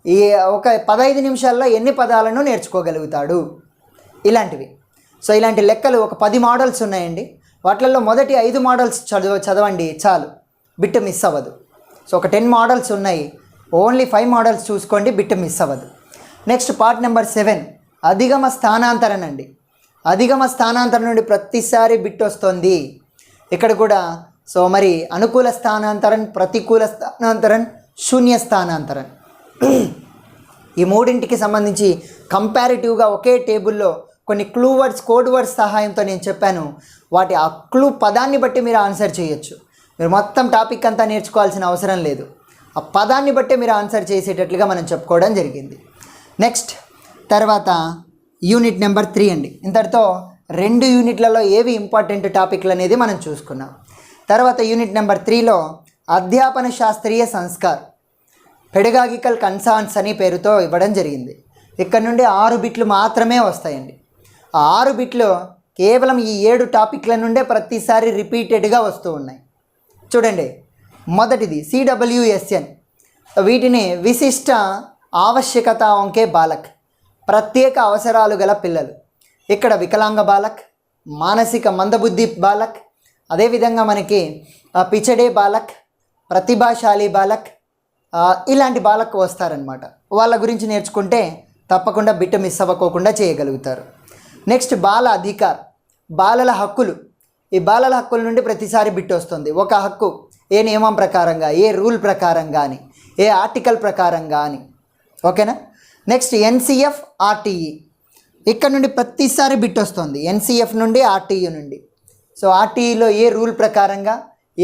S1: ఈ ఒక 15 నిమిషాల్లో ఎన్ని పదాలను నేర్చుకోగలుగుతాడు, ఇలాంటివి. సో ఇలాంటి లెక్కలు ఒక 10 మోడల్స్ ఉన్నాయండి. వాటిల్లో మొదటి 5 మోడల్స్ చదవండి చాలు, బిట్ మిస్ అవ్వదు. సో ఒక 10 మోడల్స్ ఉన్నాయి, ఓన్లీ 5 మోడల్స్ చూసుకోండి, బిట్ మిస్ అవ్వదు. నెక్స్ట్ పార్ట్ నెంబర్ 7 అధిగమ స్థానాంతరణ అండి. అధిగమ స్థానాంతరం నుండి ప్రతిసారి బిట్ వస్తుంది ఇక్కడ కూడా. సో మరి అనుకూల స్థానాంతరం, ప్రతికూల స్థానాంతరం, శూన్య స్థానాంతరం, ఈ మూడింటికి సంబంధించి కంపారిటివ్గా ఒకే టేబుల్లో కొన్ని క్లూ వర్డ్స్, కోడ్ వర్డ్స్ సహాయంతో నేను చెప్పాను. వాటి ఆ క్లూ పదాన్ని బట్టి మీరు ఆన్సర్ చేయొచ్చు. మీరు మొత్తం టాపిక్ అంతా నేర్చుకోవాల్సిన అవసరం లేదు, ఆ పదాన్ని బట్టి మీరు ఆన్సర్ చేసేటట్లుగా మనం చెప్పుకోవడం జరిగింది. నెక్స్ట్ తర్వాత యూనిట్ నెంబర్ 3 అండి. ఇంతటితో 2 యూనిట్లలో ఏవి ఇంపార్టెంట్ టాపిక్లు అనేది మనం చూసుకున్నాం. తర్వాత యూనిట్ నెంబర్ 3లో అధ్యాపన శాస్త్రీయ సంస్కార్, పెడగాగికల్ కన్సర్న్స్ అని పేరుతో ఇవ్వడం జరిగింది. ఇక్కడ నుండి 6 బిట్లు మాత్రమే వస్తాయండి. ఆ 6 బిట్లు కేవలం ఈ 7 టాపిక్ల నుండే ప్రతిసారి రిపీటెడ్గా వస్తూ ఉన్నాయి. చూడండి, మొదటిది CWSN, వీటిని విశిష్ట ఆవశ్యకతాంకే బాలక్, ప్రత్యేక అవసరాలు గల పిల్లలు. ఇక్కడ వికలాంగ బాలక్, మానసిక మందబుద్ధి బాలక్, అదేవిధంగా మనకి పిచడే బాలక్, ప్రతిభాశాలి బాలక్, ఇలాంటి బాలక్ వస్తారనమాట. వాళ్ళ గురించి నేర్చుకుంటే తప్పకుండా బిట్ మిస్ అవ్వకోకుండా చేయగలుగుతారు. నెక్స్ట్ బాల అధికార్, బాలల హక్కులు. ఈ బాలల హక్కుల నుండి ప్రతిసారి బిట్ వస్తుంది. ఒక హక్కు ఏ నియమం ప్రకారంగా, ఏ రూల్ ప్రకారంగా అని, ఏ ఆర్టికల్ ప్రకారంగా అని. ఓకేనా. నెక్స్ట్ NCF RTE, ఇక్కడ నుండి ప్రతిసారి బిట్ వస్తుంది, NCF నుండి RTE నుండి. సో RTEలో ఏ రూల్ ప్రకారంగా,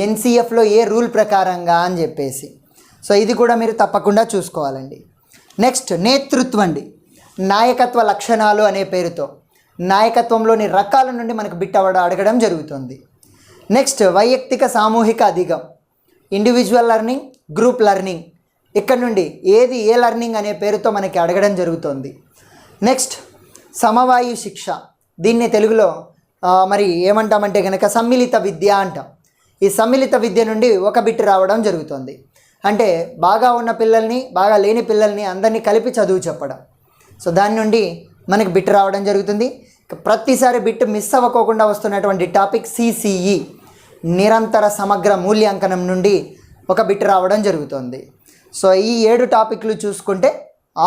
S1: NCFలో ఏ రూల్ ప్రకారంగా అని చెప్పేసి. సో ఇది కూడా మీరు తప్పకుండా చూసుకోవాలండి. నెక్స్ట్ నేతృత్వం అండి, నాయకత్వ లక్షణాలు అనే పేరుతో నాయకత్వంలోని రకాల నుండి మనకు బిట్ అడగడం జరుగుతుంది. నెక్స్ట్ వైయక్తిక సామూహిక అధిగం, ఇండివిజువల్ లెర్నింగ్, గ్రూప్ లెర్నింగ్, ఇక్కడ నుండి ఏది ఏ లెర్నింగ్ అనే పేరుతో మనకి అడగడం జరుగుతుంది. నెక్స్ట్ సమవాయు శిక్ష, దీన్ని తెలుగులో మరి ఏమంటామంటే కనుక సమ్మిళిత విద్య అంటాం. ఈ సమ్మిళిత విద్య నుండి ఒక బిట్ రావడం జరుగుతుంది. అంటే బాగా ఉన్న పిల్లల్ని, బాగా లేని పిల్లల్ని అందరినీ కలిపి చదువు చెప్పడం. సో దాని నుండి మనకి బిట్ రావడం జరుగుతుంది. ప్రతిసారి బిట్ మిస్ అవ్వకోకుండా వస్తున్నటువంటి టాపిక్ CCE, నిరంతర సమగ్ర మూల్యాంకనం నుండి ఒక బిట్ రావడం జరుగుతుంది. సో ఈ 7 టాపిక్లు చూసుకుంటే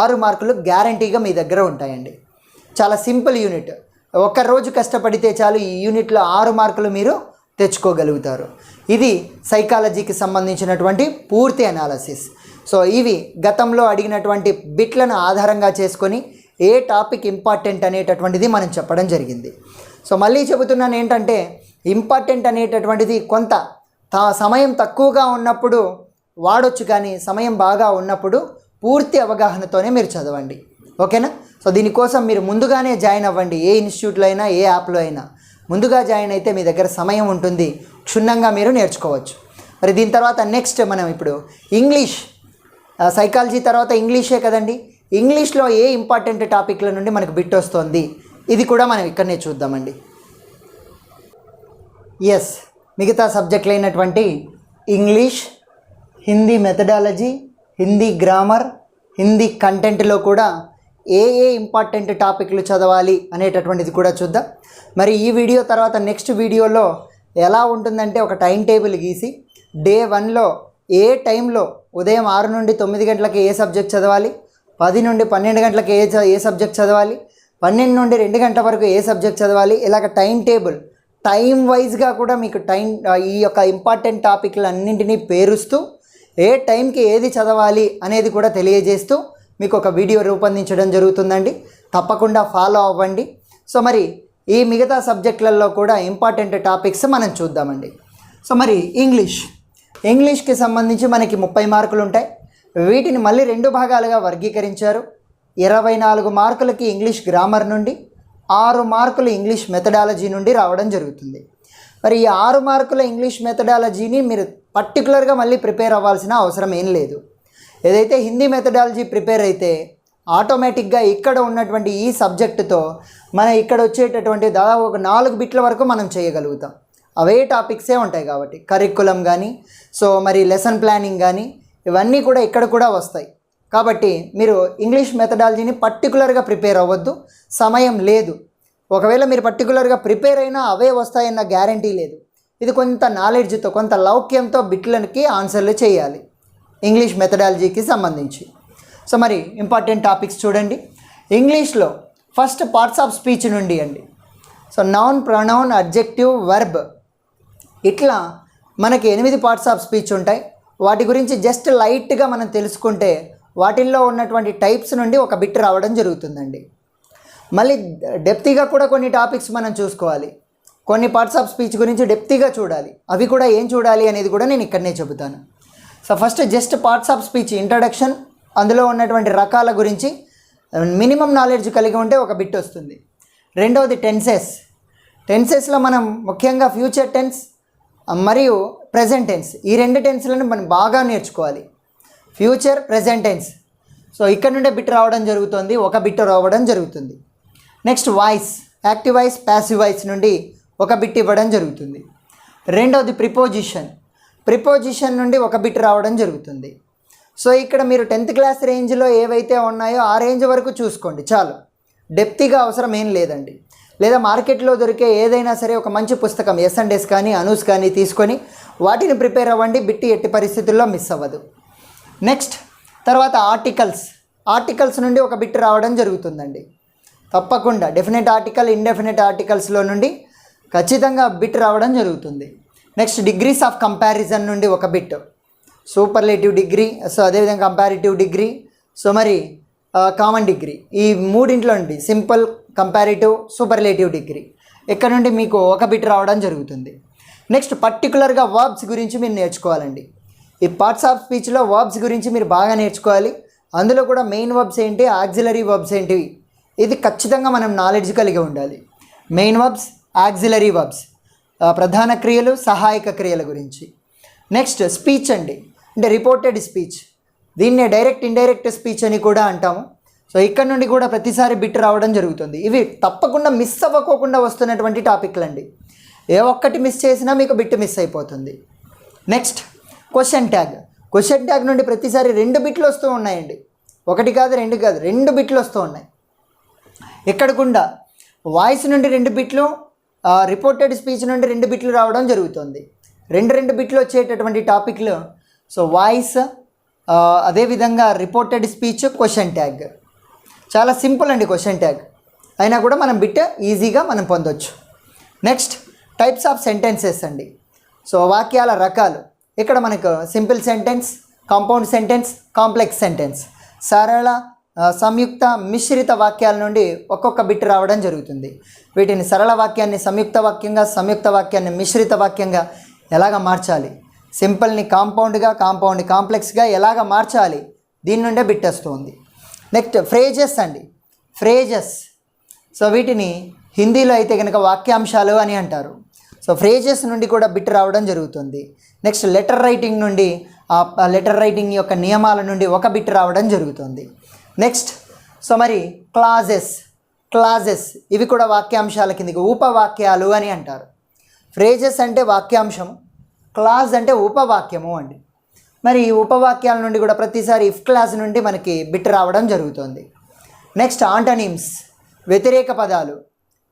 S1: 6 మార్కులు గ్యారంటీగా మీ దగ్గర ఉంటాయండి. చాలా సింపుల్ యూనిట్, ఒక్కరోజు కష్టపడితే చాలు ఈ యూనిట్లో 6 మార్కులు మీరు తెచ్చుకోగలుగుతారు. ఇది సైకాలజీకి సంబంధించినటువంటి పూర్తి అనాలసిస్. సో ఇవి గతంలో అడిగినటువంటి బిట్లను ఆధారంగా చేసుకొని ఏ టాపిక్ ఇంపార్టెంట్ అనేటటువంటిది మనం చెప్పడం జరిగింది. సో మళ్ళీ చెబుతున్నాను ఏంటంటే, ఇంపార్టెంట్ అనేటటువంటిది కొంత సమయం తక్కువగా ఉన్నప్పుడు వాడొచ్చు, కానీ సమయం బాగా ఉన్నప్పుడు పూర్తి అవగాహనతోనే మీరు చదవండి. ఓకేనా. సో దీనికోసం మీరు ముందుగానే జాయిన్ అవ్వండి. ఏ ఇన్స్టిట్యూట్లో అయినా, ఏ యాప్లో అయినా ముందుగా జాయిన్ అయితే మీ దగ్గర సమయం ఉంటుంది, క్షుణ్ణంగా మీరు నేర్చుకోవచ్చు. మరి దీని తర్వాత నెక్స్ట్ మనం ఇప్పుడు ఇంగ్లీష్, సైకాలజీ తర్వాత ఇంగ్లీషే కదండి. ఇంగ్లీష్లో ఏ ఇంపార్టెంట్ టాపిక్ల నుండి మనకు బిట్ వస్తుంది, ఇది కూడా మనం ఇక్కడనే చూద్దామండి. ఎస్, మిగతా సబ్జెక్టులు అయినటువంటి English, Hindi methodology, Hindi grammar, Hindi కంటెంట్లో కూడా ఏ ఇంపార్టెంట్ టాపిక్లు చదవాలి అనేటటువంటిది కూడా చూద్దాం. మరి ఈ వీడియో తర్వాత నెక్స్ట్ వీడియోలో ఎలా ఉంటుందంటే, ఒక టైం టేబుల్ గీసి డే 1లో ఏ టైంలో ఉదయం 6 నుండి 9 గంటలకి ఏ సబ్జెక్ట్ చదవాలి, 10 నుండి 12 గంటలకి ఏ సబ్జెక్ట్ చదవాలి, 12 నుండి 2 గంటల వరకు ఏ సబ్జెక్ట్ చదవాలి, ఇలాగ టైం టేబుల్ టైం వైజ్గా కూడా మీకు ఈ యొక్క ఇంపార్టెంట్ టాపిక్లు అన్నింటినీ పేరుస్తూ ఏ టైంకి ఏది చదవాలి అనేది కూడా తెలియజేస్తూ మీకు ఒక వీడియో రూపొందించడం జరుగుతుందండి. తప్పకుండా ఫాలో అవ్వండి. సో మరి ఈ మిగతా సబ్జెక్టులలో కూడా ఇంపార్టెంట్ టాపిక్స్ మనం చూద్దామండి. సో మరి ఇంగ్లీష్కి సంబంధించి మనకి 30 మార్కులు ఉంటాయి. వీటిని మళ్ళీ 2 భాగాలుగా వర్గీకరించారు. 24 మార్కులకి ఇంగ్లీష్ గ్రామర్ నుండి, 6 మార్కులు ఇంగ్లీష్ మెథడాలజీ నుండి రావడం జరుగుతుంది. మరి ఈ 6 మార్కుల ఇంగ్లీష్ మెథడాలజీని మీరు పర్టికులర్గా మళ్ళీ ప్రిపేర్ అవ్వాల్సిన అవసరం ఏం లేదు. ఏదైతే హిందీ మెథడాలజీ ప్రిపేర్ అయితే ఆటోమేటిక్గా ఇక్కడ ఉన్నటువంటి ఈ సబ్జెక్టుతో మన ఇక్కడ వచ్చేటటువంటి దాదాపు ఒక 4 బిట్ల వరకు మనం చేయగలుగుతాం. అవే టాపిక్సే ఉంటాయి కాబట్టి కరికులం కానీ, సో మరి లెసన్ ప్లానింగ్ కానీ ఇవన్నీ కూడా ఇక్కడ కూడా వస్తాయి. కాబట్టి మీరు ఇంగ్లీష్ మెథడాలజీని పర్టికులర్గా ప్రిపేర్ అవ్వద్దు, సమయం లేదు. ఒకవేళ మీరు పర్టికులర్గా ప్రిపేర్ అయినా అవే వస్తాయన్న గ్యారంటీ లేదు. ఇది కొంత నాలెడ్జ్తో, కొంత లౌక్యంతో బిట్లకి ఆన్సర్లు చేయాలి ఇంగ్లీష్ మెథడాలజీకి సంబంధించి. సో మరి ఇంపార్టెంట్ టాపిక్స్ చూడండి. ఇంగ్లీష్లో ఫస్ట్ పార్ట్స్ ఆఫ్ స్పీచ్ నుండి అండి. So noun, pronoun, adjective, verb ఇట్లా మనకి 8 పార్ట్స్ ఆఫ్ స్పీచ్ ఉంటాయి. వాటి గురించి జస్ట్ లైట్గా మనం తెలుసుకుంటే వాటిల్లో ఉన్నటువంటి టైప్స్ నుండి ఒక బిట్ రావడం జరుగుతుందండి. మళ్ళీ డెప్తీగా కూడా కొన్ని టాపిక్స్ మనం చూసుకోవాలి. కొన్ని పార్ట్స్ ఆఫ్ స్పీచ్ గురించి డెప్తీగా చూడాలి. అవి కూడా ఏం చూడాలి అనేది కూడా నేను ఇక్కడనే చెబుతాను. So first just parts of speech introduction, అందులో ఉన్నటువంటి రకాల గురించి మినిమం నాలెడ్జ్ కలిగి ఉంటే ఒక బిట్ వస్తుంది. రెండవది టెన్సెస్లో మనం ముఖ్యంగా ఫ్యూచర్ టెన్స్ మరియు ప్రెజెంట్ టెన్స్, ఈ 2 టెన్స్లను మనం బాగా నేర్చుకోవాలి. Future, present tense. సో ఇక్కడ నుండే బిట్ రావడం జరుగుతుంది, ఒక బిట్ రావడం జరుగుతుంది. Next voice, active voice, passive voice నుండి ఒక బిట్ ఇవ్వడం జరుగుతుంది. రెండవది ప్రిపోజిషన్ నుండి ఒక బిట్ రావడం జరుగుతుంది. సో ఇక్కడ మీరు 10th క్లాస్ రేంజ్లో ఏవైతే ఉన్నాయో ఆ రేంజ్ వరకు చూసుకోండి చాలు, డెప్తీగా అవసరం ఏం లేదండి. లేదా మార్కెట్లో దొరికే ఏదైనా సరే ఒక మంచి పుస్తకం S&S కానీ, అనూస్ కానీ తీసుకొని వాటిని ప్రిపేర్ అవ్వండి, బిట్టి ఎట్టి పరిస్థితుల్లో మిస్ అవ్వదు. నెక్స్ట్ తర్వాత ఆర్టికల్స్ నుండి ఒక బిట్ రావడం జరుగుతుందండి. తప్పకుండా డెఫినెట్ ఆర్టికల్, ఇండెఫినెట్ ఆర్టికల్స్లో నుండి ఖచ్చితంగా బిట్ రావడం జరుగుతుంది. నెక్స్ట్ డిగ్రీస్ ఆఫ్ కంపారిజన్ నుండి ఒక బిట్, సూపర్లేటివ్ డిగ్రీ, సో అదేవిధంగా కంపారిటివ్ డిగ్రీ, సో మరి కామన్ డిగ్రీ, ఈ 3 నుండి సింపుల్, కంపారిటివ్, సూపర్లేటివ్ డిగ్రీ ఇక్కడ నుండి మీకు ఒక బిట్ రావడం జరుగుతుంది. నెక్స్ట్ పర్టికులర్గా వర్బ్స్ గురించి మీరు నేర్చుకోవాలండి. ఈ పార్ట్స్ ఆఫ్ స్పీచ్లో వర్బ్స్ గురించి మీరు బాగా నేర్చుకోవాలి. అందులో కూడా మెయిన్ వర్బ్స్ ఏంటి, ఆక్సిలరీ వర్బ్స్ ఏంటివి, ఇది ఖచ్చితంగా మనం నాలెడ్జ్ కలిగి ఉండాలి. మెయిన్ వర్బ్స్, ఆక్సిలరీ వర్బ్స్, ప్రధాన క్రియలు, సహాయక క్రియల గురించి. నెక్స్ట్ స్పీచ్ అండి, అంటే రిపోర్టెడ్ స్పీచ్, దీన్నే డైరెక్ట్ ఇండైరెక్ట్ స్పీచ్ అని కూడా అంటాము. సో ఇక్కడ నుండి కూడా ప్రతిసారి బిట్ రావడం జరుగుతుంది. ఇవి తప్పకుండా మిస్ అవ్వకోకుండా వస్తున్నటువంటి టాపిక్లు అండి. ఏ ఒక్కటి మిస్ చేసినా మీకు బిట్ మిస్ అయిపోతుంది. నెక్స్ట్ క్వశ్చన్ ట్యాగ్ నుండి ప్రతిసారి 2 బిట్లు వస్తూ ఉన్నాయండి. 1 కాదు 2 కాదు 2 బిట్లు వస్తూ ఉన్నాయి. ఎక్కడకుండా వాయిస్ నుండి 2 బిట్లు, రిపోర్టెడ్ స్పీచ్ నుండి 2 బిట్లు రావడం జరుగుతుంది. 2 బిట్లు వచ్చేటటువంటి టాపిక్లు సో వాయిస్, అదేవిధంగా రిపోర్టెడ్ స్పీచ్, క్వశ్చన్ ట్యాగ్. చాలా సింపుల్ అండి క్వశ్చన్ ట్యాగ్, అయినా కూడా మనం బిట్ ఈజీగా మనం పొందొచ్చు. నెక్స్ట్ టైప్స్ ఆఫ్ సెంటెన్సెస్ అండి. సో వాక్యాల రకాలు, ఇక్కడ మనకు simple sentence, compound sentence, complex sentence, సరళ, సంయుక్త, మిశ్రిత వాక్యాల నుండి ఒక్కొక్క బిట్ రావడం జరుగుతుంది. వీటిని సరళ వాక్యాన్ని సంయుక్త వాక్యంగా, సంయుక్త వాక్యాన్ని మిశ్రిత వాక్యంగా ఎలాగ మార్చాలి, సింపుల్ని కాంపౌండ్గా, కాంపౌండ్ కాంప్లెక్స్గా ఎలాగ మార్చాలి, దీని నుండే బిట్ వస్తుంది. నెక్స్ట్ ఫ్రేజెస్ అండి, సో వీటిని హిందీలో అయితే కనుక వాక్యాంశాలు అని అంటారు. సో ఫ్రేజెస్ నుండి కూడా బిట్ రావడం జరుగుతుంది. నెక్స్ట్ లెటర్ రైటింగ్ నుండి, ఆ లెటర్ రైటింగ్ యొక్క నియమాల నుండి ఒక బిట్ రావడం జరుగుతుంది. నెక్స్ట్ సో మరి క్లాజెస్ ఇవి కూడా వాక్యాంశాల కిందకి, ఉపవాక్యాలు అని అంటారు. ఫ్రేజెస్ అంటే వాక్యాంశం, క్లాజ్ అంటే ఉపవాక్యము అండి. మరి ఈ ఉపవాక్యాల నుండి కూడా ప్రతిసారి ఇఫ్ క్లాజ్ నుండి మనకి బిట్ రావడం జరుగుతుంది. నెక్స్ట్ ఆంటోనిమ్స్, వ్యతిరేక పదాలు,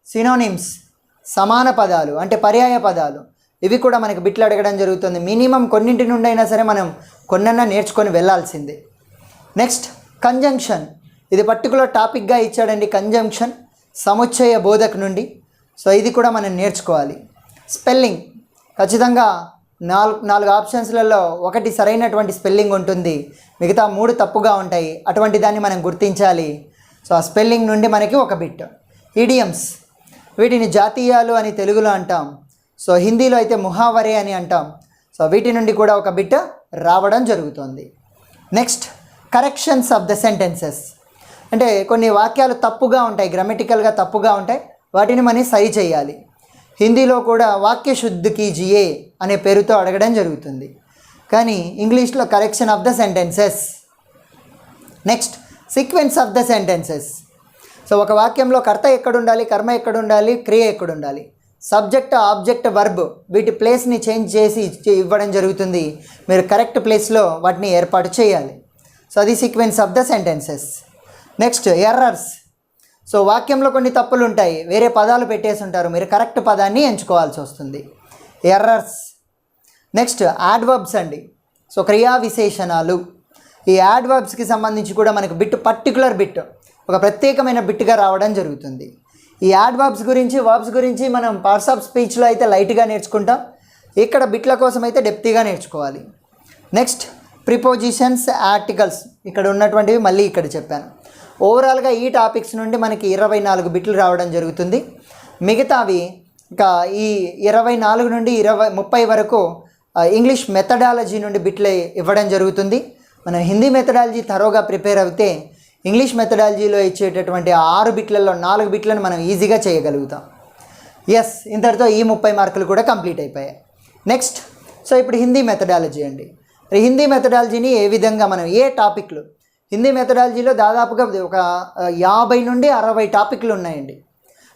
S1: సినోనిమ్స్, సమాన పదాలు అంటే పర్యాయ పదాలు, ఇవి కూడా మనకి బిట్లు అడగడం జరుగుతుంది. మినిమం కొన్నింటి నుండి అయినా సరే మనం కొన్నన్నా నేర్చుకొని వెళ్ళాల్సిందే. నెక్స్ట్ కంజంక్షన్, ఇది పర్టికులర్ టాపిక్గా ఇచ్చాడండి. కంజంక్షన్ సముచ్చయ బోధక నుండి, సో ఇది కూడా మనం నేర్చుకోవాలి. స్పెల్లింగ్ ఖచ్చితంగా 4 ఆప్షన్స్లలో ఒకటి సరైనటువంటి స్పెల్లింగ్ ఉంటుంది, మిగతా 3 తప్పుగా ఉంటాయి. అటువంటి దాన్ని మనం గుర్తించాలి. సో ఆ స్పెల్లింగ్ నుండి మనకి ఒక బిట్. ఈడియమ్స్, వీటిని జాతీయాలు అని తెలుగులో అంటాం. సో హిందీలో అయితే ముహావరే అని అంటాం. సో వీటి నుండి కూడా ఒక బిట్ రావడం జరుగుతుంది. Next corrections of the sentences. అంటే కొన్ని వాక్యాలు తప్పుగా ఉంటాయి, గ్రామటికల్గా తప్పుగా ఉంటాయి, వాటిని మనం సరి చేయాలి. హిందీలో కూడా వాక్య శుద్ధి కీజియే అనే పేరుతో అడగడం జరుగుతుంది, కానీ ఇంగ్లీష్లో correction of the sentences. Next sequence of the sentences. So ఒక వాక్యంలో కర్త ఎక్కడుండాలి, కర్మ ఎక్కడుండాలి, క్రియ ఎక్కడుండాలి, సబ్జెక్ట్, ఆబ్జెక్ట్, వర్బ్ వీటి ప్లేస్ని చేంజ్ చేసి ఇవ్వడం జరుగుతుంది. మీరు కరెక్ట్ ప్లేస్లో వాటిని ఏర్పాటు చేయాలి. సో అది sequence of the sentences. Next errors. So వాక్యంలో కొన్ని తప్పులు ఉంటాయి, వేరే పదాలు పెట్టేసి ఉంటారు, మీరు కరెక్ట్ పదాన్ని ఎంచుకోవాల్సి వస్తుంది. ఎర్రర్స్. నెక్స్ట్ యాడ్వర్బ్స్ అండి. సో క్రియా విశేషణాలు. ఈ యాడ్వర్బ్స్కి సంబంధించి కూడా మనకు బిట్, పర్టికులర్ బిట్, ఒక ప్రత్యేకమైన బిట్గా రావడం జరుగుతుంది. ఈ యాడ్వర్బ్స్ గురించి, వర్బ్స్ గురించి మనం పార్ట్స్ ఆఫ్ స్పీచ్లో అయితే లైట్గా నేర్చుకుంటాం, ఇక్కడ బిట్ల కోసం అయితే డెప్త్గా నేర్చుకోవాలి. Next prepositions, articles. ఇక్కడ ఉన్నటువంటివి మళ్ళీ ఇక్కడ చెప్పాను. ఓవరాల్గా ఈ టాపిక్స్ నుండి మనకి 24 బిట్లు రావడం జరుగుతుంది. మిగతావి ఇంకా ఈ 24 నుండి 30 వరకు ఇంగ్లీష్ మెథడాలజీ నుండి బిట్లు ఇవ్వడం జరుగుతుంది. మనం హిందీ మెథడాలజీ తరోగా ప్రిపేర్ అయితే ఇంగ్లీష్ మెథడాలజీలో ఇచ్చేటటువంటి 6 బిట్లలో 4 బిట్లను మనం ఈజీగా చేయగలుగుతాం. ఎస్, ఇంతటితో ఈ 30 మార్కులు కూడా కంప్లీట్ అయిపోయాయి. నెక్స్ట్ సో ఇప్పుడు హిందీ మెథడాలజీ అండి. హిందీ మెథడాలజీని ఏ విధంగా మనం, ఏ టాపిక్లు, హిందీ మెథడాలజీలో దాదాపుగా ఒక 50 నుండి 60 టాపిక్లు ఉన్నాయండి,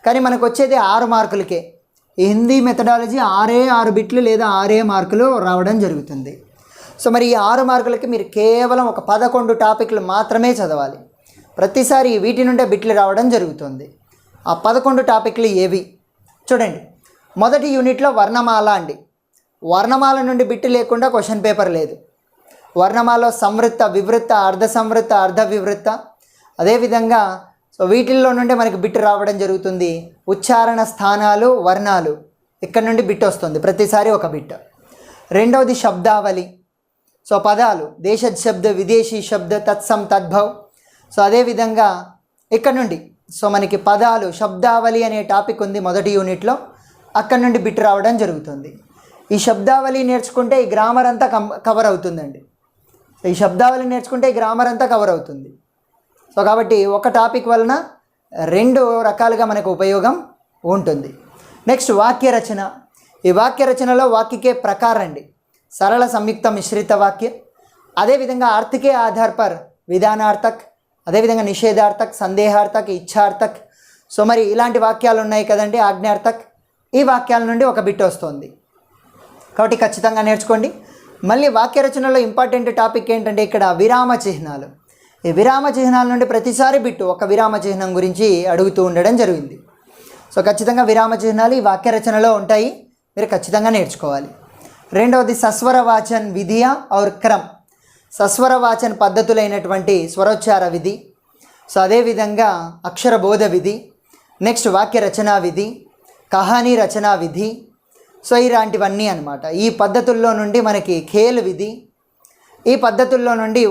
S1: కానీ మనకు వచ్చేది 6 మార్కులకే. ఈ హిందీ మెథడాలజీ 6 బిట్లు లేదా 6 మార్కులు రావడం జరుగుతుంది. సో మరి ఈ 6 మార్కులకి మీరు కేవలం ఒక 11 టాపిక్లు మాత్రమే చదవాలి. ప్రతిసారి వీటి నుండే బిట్లు రావడం జరుగుతుంది. ఆ 11 టాపిక్లు ఏవి చూడండి. మొదటి యూనిట్లో వర్ణమాల అండి. వర్ణమాల నుండి బిట్టు లేకుండా క్వశ్చన్ పేపర్ లేదు. వర్ణమాలలో సంవృత్త, వివృత్త, అర్ధ సంవృత్త, అర్ధ వివృత్త. అదేవిధంగా సో వీటిల్లో నుండి మనకి బిట్టు రావడం జరుగుతుంది. ఉచ్చారణ స్థానాలు, వర్ణాలు, ఇక్కడ నుండి బిట్ వస్తుంది, ప్రతిసారి ఒక బిట్. రెండవది శబ్దావళి. సో పదాలు, దేశజ్ శబ్ద, విదేశీ శబ్ద, తత్సం, తద్భవ్. సో అదేవిధంగా ఇక్కడ నుండి సో మనకి పదాలు, శబ్దావళి అనే టాపిక్ ఉంది మొదటి యూనిట్లో, అక్కడ నుండి బిట్ రావడం జరుగుతుంది. ఈ శబ్దావళి నేర్చుకుంటే ఈ గ్రామర్ అంతా కవర్ అవుతుందండి. ఈ శబ్దావళి నేర్చుకుంటే ఈ గ్రామర్ అంతా కవర్ అవుతుంది. సో కాబట్టి ఒక టాపిక్ వలన 2 రకాలుగా మనకు ఉపయోగం ఉంటుంది. నెక్స్ట్ వాక్య రచన. ఈ వాక్య రచనలో వాక్యకే ప్రకారం అండి. సరళ, సంయుక్త, మిశ్రిత వాక్య. అదేవిధంగా అర్థకే ఆధార్ పర్ విధానార్థక్, అదేవిధంగా నిషేధార్థక్, సందేహార్థక్, ఇచ్ఛార్థక్. సో మరి ఇలాంటి వాక్యాలు ఉన్నాయి కదండి, ఆజ్ఞార్థక్. ఈ వాక్యాల నుండి ఒక బిట్ వస్తుంది, కాబట్టి ఖచ్చితంగా నేర్చుకోండి. మళ్ళీ వాక్య రచనలో ఇంపార్టెంట్ టాపిక్ ఏంటంటే ఇక్కడ విరామ చిహ్నాలు. ఈ విరామ చిహ్నాల నుండి ప్రతిసారి బిట్టు ఒక విరామ చిహ్నం గురించి అడుగుతూ ఉండడం జరిగింది. సో ఖచ్చితంగా విరామ చిహ్నాలు ఈ వాక్య రచనలో ఉంటాయి, మీరు ఖచ్చితంగా నేర్చుకోవాలి. రెండవది సస్వర వాచన్ విధియ ఔర్ క్రమ్. సస్వర వాచన్ పద్ధతులైనటువంటి స్వరోచ్చార విధి, సో అదేవిధంగా అక్షర బోధ విధి, నెక్స్ట్ వాక్య రచనా విధి, కహానీ రచనా విధి. సో ఇలాంటివన్నీ అన్నమాట. ఈ పద్ధతుల్లో నుండి మనకి ఖేల్ విధి, ఈ పద్ధతుల్లో నుండి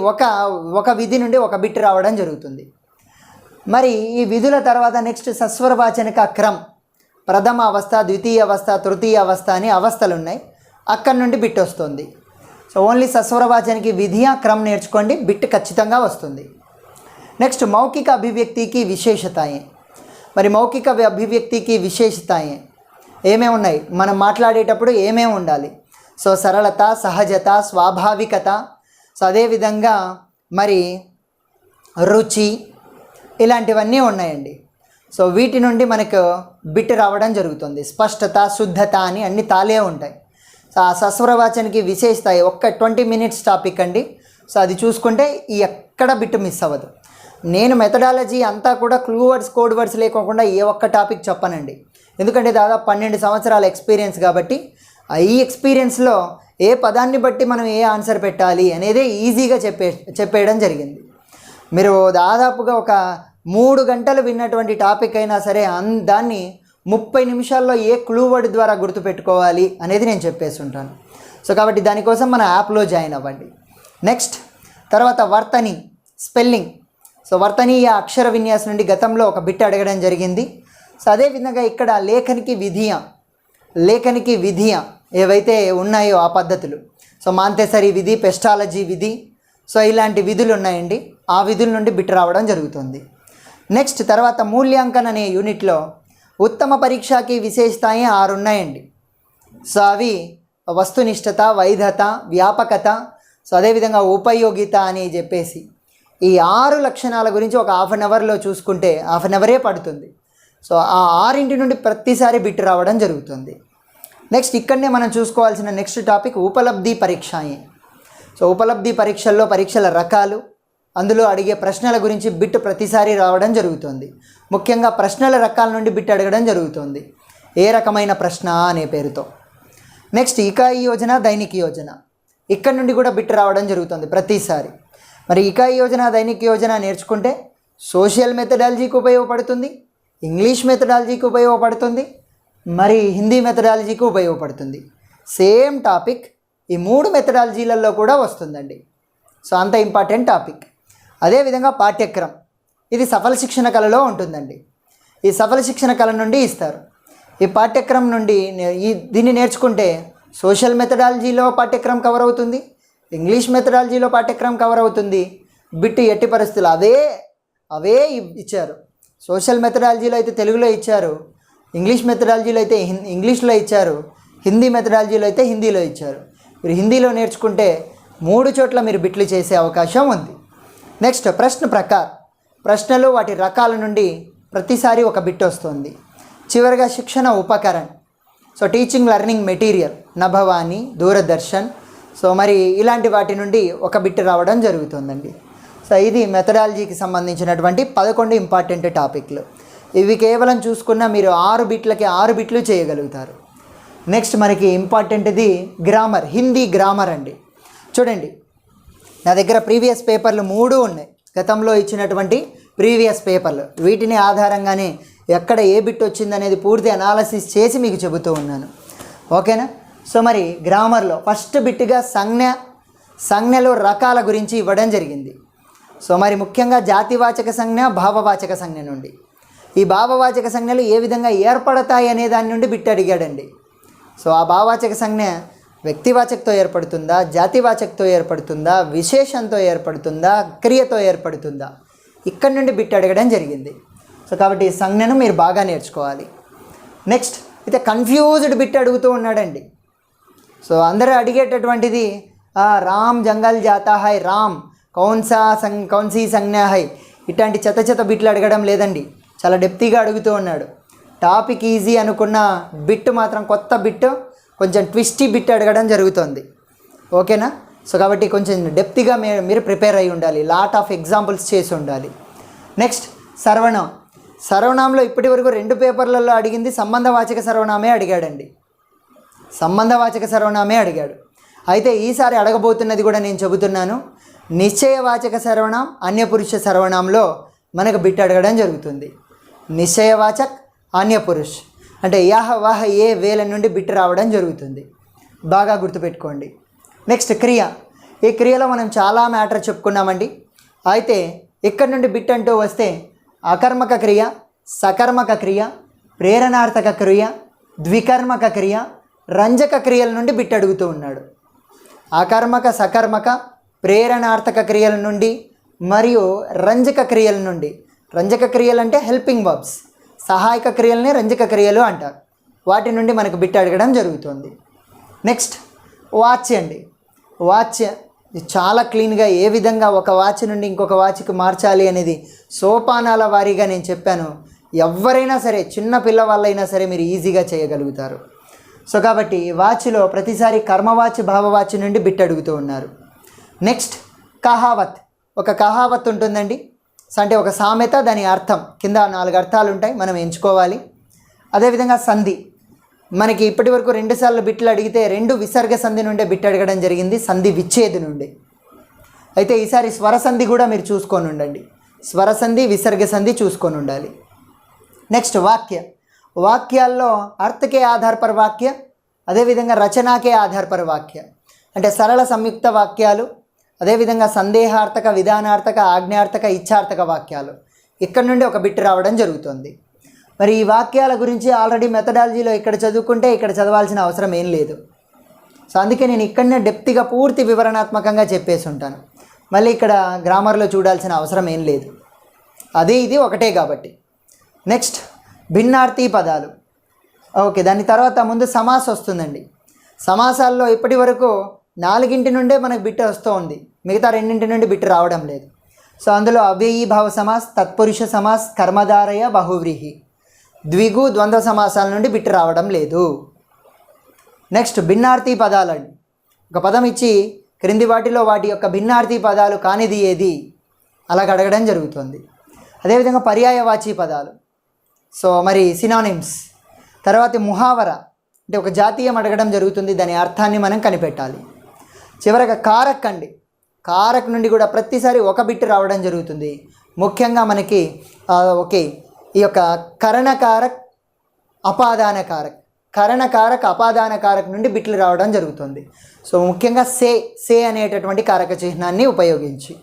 S1: ఒక విధి నుండి ఒక బిట్ రావడం జరుగుతుంది. మరి ఈ విధుల తర్వాత నెక్స్ట్ సస్వరవాచనిక క్రమ్, ప్రథమ అవస్థ, ద్వితీయ అవస్థ, తృతీయ అవస్థ అని అవస్థలు ఉన్నాయి, అక్కడి నుండి బిట్ వస్తుంది. సో ఓన్లీ సస్వరవాచనికి విధియా క్రమ్ నేర్చుకోండి, బిట్ ఖచ్చితంగా వస్తుంది. నెక్స్ట్ మౌఖిక అభివ్యక్తికి విశేషతాయే. మరి మౌఖిక అభివ్యక్తికి విశేషతాయే ఏమేమి ఉన్నాయి, మనం మాట్లాడేటప్పుడు ఏమేమి ఉండాలి? సో సరళత, సహజత, స్వాభావికత, సో అదేవిధంగా మరి రుచి, ఇలాంటివన్నీ ఉన్నాయండి. సో వీటి నుండి మనకు బిట్ రావడం జరుగుతుంది. స్పష్టత, శుద్ధత అని అన్ని తాలే ఉంటాయి. సో ఆ సస్వరవాచనకి విశేషత ఒక్క 20 minutes టాపిక్ అండి. సో అది చూసుకుంటే ఎక్కడ బిట్ మిస్ అవ్వదు. నేను మెథడాలజీ అంతా కూడా క్లూ వర్డ్స్, కోడ్ వర్డ్స్ లేకోకుండా ఏ ఒక్క టాపిక్ చెప్పనండి, ఎందుకంటే దాదాపు 12 సంవత్సరాల ఎక్స్పీరియన్స్ కాబట్టి ఈ ఎక్స్పీరియన్స్లో ఏ పదాన్ని బట్టి మనం ఏ ఆన్సర్ పెట్టాలి అనేది ఈజీగా చెప్పేయడం జరిగింది. మీరు దాదాపుగా ఒక 3 గంటలు విన్నటువంటి టాపిక్ అయినా సరే దాన్ని 30 నిమిషాల్లో ఏ క్లూ వర్డ్ ద్వారా గుర్తుపెట్టుకోవాలి అనేది నేను చెప్పేసి ఉంటాను. సో కాబట్టి దానికోసం మన యాప్లో జాయిన్ అవ్వండి. నెక్స్ట్ తర్వాత వర్తని, స్పెల్లింగ్. సో వర్తనీయ అక్షర విన్యాసం నుండి గతంలో ఒక బిట్ అడగడం జరిగింది. సో అదేవిధంగా ఇక్కడ లేఖనికి విధియ, లేఖనికి విధి ఏవైతే ఉన్నాయో ఆ పద్ధతులు, సో మాంతెసరి విధి, పెస్టాలజీ విధి, సో ఇలాంటి విధులు ఉన్నాయండి. ఆ విధుల నుండి బిట్ రావడం జరుగుతుంది. నెక్స్ట్ తర్వాత మూల్యాంకన్ అనే యూనిట్లో ఉత్తమ పరీక్షకి విశేషతాయి 6 ఉన్నాయండి. సో అవి వస్తునిష్టత, వైధత, వ్యాపకత, సో అదేవిధంగా ఉపయోగిత అని చెప్పేసి ఈ 6 లక్షణాల గురించి ఒక హాఫ్ అన్ అవర్లో చూసుకుంటే హాఫ్ అన్ అవరే పడుతుంది. సో ఆ 6 నుండి ప్రతిసారి బిట్ రావడం జరుగుతుంది. నెక్స్ట్ ఇక్కడనే మనం చూసుకోవాల్సిన నెక్స్ట్ టాపిక్ ఉపలబ్ధి పరీక్షయే. సో ఉపలబ్ధి పరీక్షల్లో పరీక్షల రకాలు, అందులో అడిగే ప్రశ్నల గురించి బిట్ ప్రతిసారి రావడం జరుగుతుంది. ముఖ్యంగా ప్రశ్నల రకాల నుండి బిట్ అడగడం జరుగుతుంది, ఏ రకమైన ప్రశ్న అనే పేరుతో. నెక్స్ట్ ఇకాయి యోజన, దైనిక యోజన, ఇక్కడ నుండి కూడా బిట్ రావడం జరుగుతుంది ప్రతిసారి. మరి ఇకాయి యోజన, దైనిక యోజన నేర్చుకుంటే సోషల్ మెథడాలజీకి ఉపయోగపడుతుంది, ఇంగ్లీష్ మెథడాలజీకి ఉపయోగపడుతుంది, మరి హిందీ మెథడాలజీకి ఉపయోగపడుతుంది. సేమ్ టాపిక్ ఈ 3 మెథడాలజీలలో కూడా వస్తుందండి. సో అంత ఇంపార్టెంట్ టాపిక్. అదేవిధంగా పాఠ్యక్రమం, ఇది సఫల శిక్షణ కళలో ఉంటుందండి. ఈ సఫల శిక్షణ కళ నుండి ఇస్తారు. ఈ పాఠ్యక్రమం నుండి దీన్ని నేర్చుకుంటే సోషల్ మెథడాలజీలో పాఠ్యక్రమం కవర్ అవుతుంది, ఇంగ్లీష్ మెథడాలజీలో పాఠ్యక్రమం కవర్ అవుతుంది. బిట్ ఎట్టి పరిస్థితులు అవే ఇచ్చారు. సోషల్ మెథడాలజీలో అయితే తెలుగులో ఇచ్చారు, ఇంగ్లీష్ మెథడాలజీలో అయితే ఇంగ్లీష్లో ఇచ్చారు, హిందీ మెథడాలజీలో అయితే హిందీలో ఇచ్చారు. మీరు హిందీలో నేర్చుకుంటే 3 చోట్ల మీరు బిట్లు చేసే అవకాశం ఉంది. నెక్స్ట్ ప్రశ్న ప్రకార్, ప్రశ్నలు వాటి రకాల నుండి ప్రతిసారి ఒక బిట్ వస్తుంది. చివరిగా శిక్షణ ఉపకరణ్, సో టీచింగ్ లెర్నింగ్ మెటీరియల్, నభవాని, దూరదర్శన్, సో మరి ఇలాంటి వాటి నుండి ఒక బిట్ రావడం జరుగుతుందండి. సో ఇది మెథడాలజీకి సంబంధించినటువంటి 11 ఇంపార్టెంట్ టాపిక్లు. ఇవి కేవలం చూసుకున్న మీరు 6 బిట్లకి 6 బిట్లు చేయగలుగుతారు. నెక్స్ట్ మనకి ఇంపార్టెంట్ది గ్రామర్, హిందీ గ్రామర్ అండి. చూడండి, నా దగ్గర ప్రీవియస్ పేపర్లు 3 ఉన్నాయి, గతంలో ఇచ్చినటువంటి ప్రీవియస్ పేపర్లు. వీటిని ఆధారంగానే ఎక్కడ ఏ బిట్ వచ్చిందనేది పూర్తి అనాలసిస్ చేసి మీకు చెబుతూ ఉన్నాను. ఓకేనా? సో మరి గ్రామర్లో ఫస్ట్ బిట్గా సంజ్ఞలో రకాల గురించి ఇవ్వడం జరిగింది. సో మరి ముఖ్యంగా జాతివాచక సంజ్ఞ, భావవాచక సంజ్ఞ నుండి ఈ భావవాచక సంజ్ఞలు ఏ విధంగా ఏర్పడతాయి అనే దాని నుండి బిట్ అడిగాడండి. సో ఆ భావవాచక సంజ్ఞ వ్యక్తివాచకతో ఏర్పడుతుందా, జాతివాచకతో ఏర్పడుతుందా, విశేషంతో ఏర్పడుతుందా, క్రియతో ఏర్పడుతుందా, ఇక్కడ నుండి బిట్ అడగడం జరిగింది. సో కాబట్టి ఈ సంజ్ఞను మీరు బాగా నేర్చుకోవాలి. నెక్స్ట్ అయితే కన్ఫ్యూజ్డ్ బిట్ అడుగుతూ ఉన్నాడండి. సో అందరూ అడిగేటటువంటిది రామ్ జంగల్ జాతా హై, రామ్ కౌన్సీ సంజ్ఞ హై, ఇట్లాంటి చెత్త బిట్లు అడగడం లేదండి. చాలా డెప్తీగా అడుగుతూ ఉన్నాడు. టాపిక్ ఈజీ అనుకున్న బిట్ మాత్రం కొత్త బిట్, కొంచెం ట్విస్టీ బిట్ అడగడం జరుగుతుంది. ఓకేనా? సో కాబట్టి కొంచెం డెప్తీగా మీరు ప్రిపేర్ అయి ఉండాలి, లాట్ ఆఫ్ ఎగ్జాంపుల్స్ చేసి ఉండాలి. నెక్స్ట్ సర్వనామంలో ఇప్పటి వరకు 2 పేపర్లలో అడిగింది సంబంధవాచక సర్వనామే అడిగాడండి. సంబంధవాచక సర్వనామే అడిగాడు. అయితే ఈసారి అడగబోతున్నది కూడా నేను చెబుతున్నాను. నిశ్చయవాచక సర్వనాం, అన్యపురుష సర్వనాంలో మనకు బిట్ అడగడం జరుగుతుంది. నిశ్చయవాచక్, అన్యపురుష్ అంటే యాహ వాహ ఏ వేల నుండి బిట్ రావడం జరుగుతుంది. బాగా గుర్తుపెట్టుకోండి. నెక్స్ట్ క్రియ, ఈ క్రియలో మనం చాలా మ్యాటర్ చెప్పుకున్నామండి. అయితే ఇక్కడ నుండి బిట్ అంటూ వస్తే అకర్మక క్రియ, సకర్మక క్రియ, ప్రేరణార్థక క్రియ, ద్వికర్మక క్రియ, రంజక క్రియల నుండి బిట్ అడుగుతూ ఉన్నాడు. అకర్మక, సకర్మక, ప్రేరణార్థక క్రియల నుండి మరియు రంజక క్రియల నుండి. రంజక క్రియలు అంటే హెల్పింగ్ వర్బ్స్, సహాయక క్రియలనే రంజక క్రియలు అంటారు. వాటి నుండి మనకు బిట్ అడగడం జరుగుతుంది. నెక్స్ట్ వాచ్య అండి. వాచ్య చాలా క్లీన్గా ఏ విధంగా ఒక వాచ్ నుండి ఇంకొక వాచ్కి మార్చాలి అనేది సోపానాల వారీగా నేను చెప్పాను. ఎవరైనా సరే, చిన్న పిల్లవాళ్ళైనా సరే మీరు ఈజీగా చేయగలుగుతారు. సో కాబట్టి వాచ్లో ప్రతిసారి కర్మవాచ్, భావవాచ్ నుండి బిట్ అడుగుతూ ఉన్నారు. నెక్స్ట్ కహావత్, ఒక కహావత్ ఉంటుందండి. అంటే ఒక సామెత, దాని అర్థం కింద 4 అర్థాలు ఉంటాయి, మనం ఎంచుకోవాలి. అదేవిధంగా సంధి, మనకి ఇప్పటి వరకు 2 సార్లు బిట్లు అడిగితే 2 విసర్గ సంధి నుండే బిట్ అడగడం జరిగింది, సంధి విచ్ఛేది నుండి. అయితే ఈసారి స్వరసంధి కూడా మీరు చూసుకొని ఉండండి. స్వరసంధి, విసర్గ సంధి చూసుకొని ఉండాలి. నెక్స్ట్ వాక్యాల్లో అర్థకే ఆధార్ పర్ వాక్య, అదేవిధంగా రచనాకే ఆధార్ పర్ వాక్య అంటే సరళ సంయుక్త వాక్యాలు, అదేవిధంగా సందేహార్థక, విధానార్థక, ఆజ్ఞార్థక, ఇచ్ఛార్థక వాక్యాలు. ఇక్కడ నుండి ఒక బిట్ రావడం జరుగుతుంది. మరి ఈ వాక్యాల గురించి ఆల్రెడీ మెథడాలజీలో ఇక్కడ చదువుకుంటే ఇక్కడ చదవాల్సిన అవసరం ఏం లేదు. సో అందుకే నేను ఇక్కడనే డెప్త్గా పూర్తి వివరణాత్మకంగా చెప్పేసి ఉంటాను. మళ్ళీ ఇక్కడ గ్రామర్లో చూడాల్సిన అవసరం ఏం లేదు. అదే ఇది ఒకటే కాబట్టి. నెక్స్ట్ భిన్నార్థి పదాలు. ఓకే, దాని తర్వాత ముందు సమాస్ వస్తుందండి. సమాసాల్లో ఇప్పటి వరకు 4 నుండే మనకు బిట్ వస్తూ ఉంది, మిగతా 2 నుండి బిట్ రావడం లేదు. సో అందులో అవ్యయీభావ సమాస్, తత్పురుష సమాస్, కర్మధారయ, బహువ్రీహి, ద్విగు, ద్వంద్వ సమాసాల నుండి బిట్ రావడం లేదు. నెక్స్ట్ భిన్నార్థి పదాలండి. ఒక పదం ఇచ్చి క్రింది వాటిలో వాటి యొక్క భిన్నార్థి పదాలు కానిది ఏది అలాగ అడగడం జరుగుతుంది. అదేవిధంగా పర్యాయవాచీ పదాలు, సో మరి సినానిమ్స్. తర్వాత ముహావర అంటే ఒక జాతీయం అడగడం జరుగుతుంది, దాని అర్థాన్ని మనం కనిపెట్టాలి. చివరగా కారక్ అండి. కారక్ నుండి కూడా ప్రతిసారి ఒక బిట్ రావడం జరుగుతుంది. ముఖ్యంగా మనకి ఓకే ఈ యొక్క కరణకారక్, అపాదానకారక్, కరణకారక్, అపాదానకారక్ నుండి బిట్లు రావడం జరుగుతుంది. సో ముఖ్యంగా సే అనేటటువంటి కారక చిహ్నాన్ని ఉపయోగించి.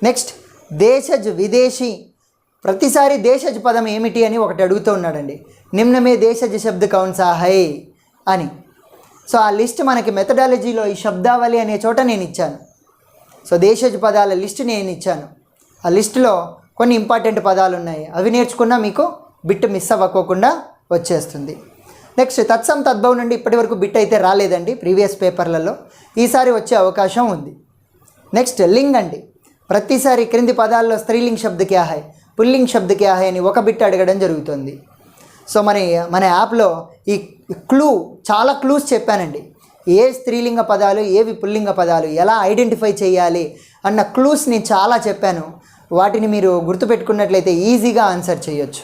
S1: నెక్స్ట్ దేశజ్, విదేశీ. ప్రతిసారి దేశజ్ పదం ఏమిటి అని ఒకటి అడుగుతూ ఉన్నాడండి. నిమ్నమే దేశజ్ శబ్ద కౌన్సా హై అని. సో ఆ లిస్ట్ మనకి మెథడాలజీలో ఈ శబ్దావళి అనే చోట నేను ఇచ్చాను. సో దేశజ్ పదాల లిస్ట్ నేను ఇచ్చాను. ఆ లిస్టులో కొన్ని ఇంపార్టెంట్ పదాలు ఉన్నాయి, అవి నేర్చుకున్నా మీకు బిట్ మిస్ అవ్వకోకుండా వచ్చేస్తుంది. నెక్స్ట్ తత్సం తద్భవ్ నుండి ఇప్పటి వరకు బిట్ అయితే రాలేదండి ప్రీవియస్ పేపర్లలో, ఈసారి వచ్చే అవకాశం ఉంది. నెక్స్ట్ లింగ్ అండి. ప్రతిసారి క్రింది పదాల్లో స్త్రీలింగ్ శబ్ద క్యా హై, పుల్లింగ్ శబ్ద క్యా హై అని ఒక బిట్ అడగడం జరుగుతుంది. సో మన యాప్లో ఈ చాలా క్లూస్ చెప్పానండి. ఏ స్త్రీలింగ పదాలు, ఏవి పుల్లింగ పదాలు, ఎలా ఐడెంటిఫై చేయాలి అన్న క్లూస్ నేను చాలా చెప్పాను. వాటిని మీరు గుర్తుపెట్టుకున్నట్లయితే ఈజీగా ఆన్సర్ చేయొచ్చు.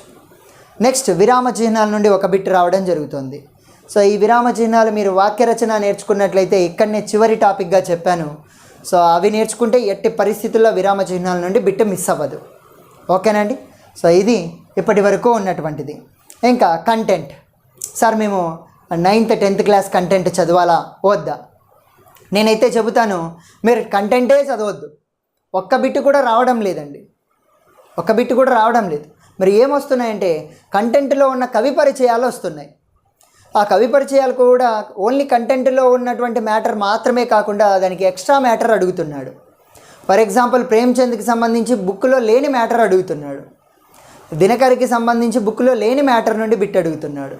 S1: నెక్స్ట్ విరామ చిహ్నాల నుండి ఒక బిట్ రావడం జరుగుతుంది. సో ఈ విరామ చిహ్నాలు మీరు వాక్య రచన నేర్చుకున్నట్లయితే ఇక్కడనే చివరి టాపిక్గా చెప్పాను. సో అవి నేర్చుకుంటే ఎట్టి పరిస్థితుల్లో విరామ చిహ్నాల నుండి బిట్ మిస్ అవ్వదు. ఓకేనండి. సో ఇది ఇప్పటి వరకు ఉన్నటువంటిది. ఇంకా కంటెంట్. సార్ మేము 9th 10th క్లాస్ కంటెంట్ చదవాలా వద్దా? నేనైతే చెబుతాను మీరు కంటెంటే చదవద్దు. ఒక్క బిట్ కూడా రావడం లేదండి, ఒక్క బిట్ కూడా రావడం లేదు. మరి ఏమొస్తున్నాయంటే కంటెంట్లో ఉన్న కవి పరిచయాలు వస్తున్నాయి. ఆ కవి పరిచయాలు కూడా ఓన్లీ కంటెంట్లో ఉన్నటువంటి మ్యాటర్ మాత్రమే కాకుండా దానికి ఎక్స్ట్రా మ్యాటర్ అడుగుతున్నాడు. ఫర్ ఎగ్జాంపుల్ ప్రేమ్చంద్కి సంబంధించి బుక్లో లేని మ్యాటర్ అడుగుతున్నాడు, దినకరికి సంబంధించి బుక్లో లేని మ్యాటర్ నుండి బిట్ అడుగుతున్నాడు.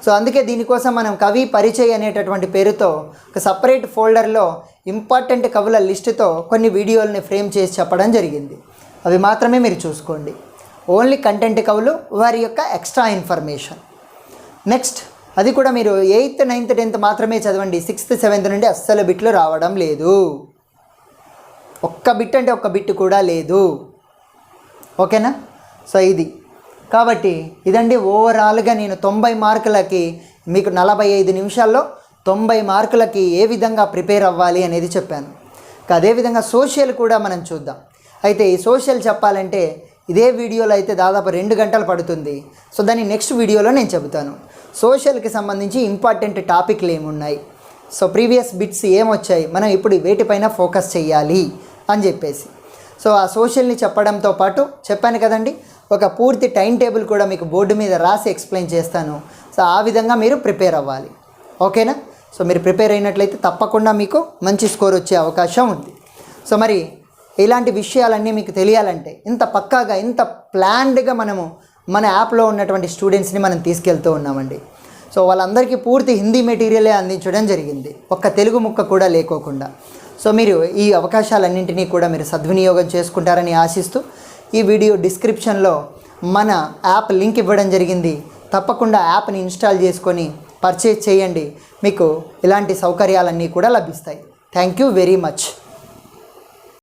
S1: సో అందుకే దీనికోసం మనం కవి పరిచయ్ అనేటటువంటి పేరుతో ఒక సపరేట్ ఫోల్డర్లో ఇంపార్టెంట్ కవుల లిస్టుతో కొన్ని వీడియోలని ఫ్రేమ్ చేసి చెప్పడం జరిగింది. అవి మాత్రమే మీరు చూసుకోండి. ఓన్లీ కంటెంట్ కవులు, వారి యొక్క ఎక్స్ట్రా ఇన్ఫర్మేషన్. నెక్స్ట్ అది కూడా మీరు 8th 9th 10th మాత్రమే చదవండి. 6th 7th నుండి అస్సలు బిట్లు రావడం లేదు. ఒక్క బిట్ అంటే ఒక్క బిట్ కూడా లేదు. ఓకేనా? సో ఇది కాబట్టి ఇదండి ఓవరాల్గా నేను 90 మార్కులకి మీకు 45 నిమిషాల్లో 90 మార్కులకి ఏ విధంగా ప్రిపేర్ అవ్వాలి అనేది చెప్పాను. అదేవిధంగా సోషల్ కూడా మనం చూద్దాం. అయితే ఈ సోషల్ చెప్పాలంటే ఇదే వీడియోలో అయితే దాదాపు 2 గంటలు పడుతుంది. సో దాన్ని నెక్స్ట్ వీడియోలో నేను చెబుతాను. సోషల్కి సంబంధించి ఇంపార్టెంట్ టాపిక్లు ఏమున్నాయి, సో ప్రీవియస్ బిట్స్ ఏమొచ్చాయి, మనం ఇప్పుడు వేటిపైన ఫోకస్ చేయాలి అని చెప్పేసి. సో ఆ సోషల్ని చెప్పడంతో పాటు చెప్పాను కదండి, ఒక పూర్తి టైం టేబుల్ కూడా మీకు బోర్డు మీద రాసి ఎక్స్ప్లెయిన్ చేస్తాను. సో ఆ విధంగా మీరు ప్రిపేర్ అవ్వాలి. ఓకేనా? సో మీరు ప్రిపేర్ అయినట్లయితే తప్పకుండా మీకు మంచి స్కోర్ వచ్చే అవకాశం ఉంది. సో మరి ఇలాంటి విషయాలన్నీ మీకు తెలియాలంటే ఇంత పక్కాగా, ఇంత ప్లాన్డ్గా మనము మన యాప్లో ఉన్నటువంటి స్టూడెంట్స్ని మనం తీసుకెళ్తూ ఉన్నామండి. సో వాళ్ళందరికీ పూర్తి హిందీ మెటీరియలే అందించడం జరిగింది, ఒక్క తెలుగు ముక్క కూడా లేకోకుండా. సో మీరు ఈ అవకాశాలన్నింటినీ కూడా మీరు సద్వినియోగం చేసుకుంటారని ఆశిస్తూ ఈ వీడియో డిస్క్రిప్షన్లో మన యాప్ లింక్ ఇవ్వడం జరిగింది. తప్పకుండా యాప్ని ఇన్స్టాల్ చేసుకొని పర్చేజ్ చేయండి, మీకు ఇలాంటి సౌకర్యాలన్నీ కూడా లభిస్తాయి. Thank you very much.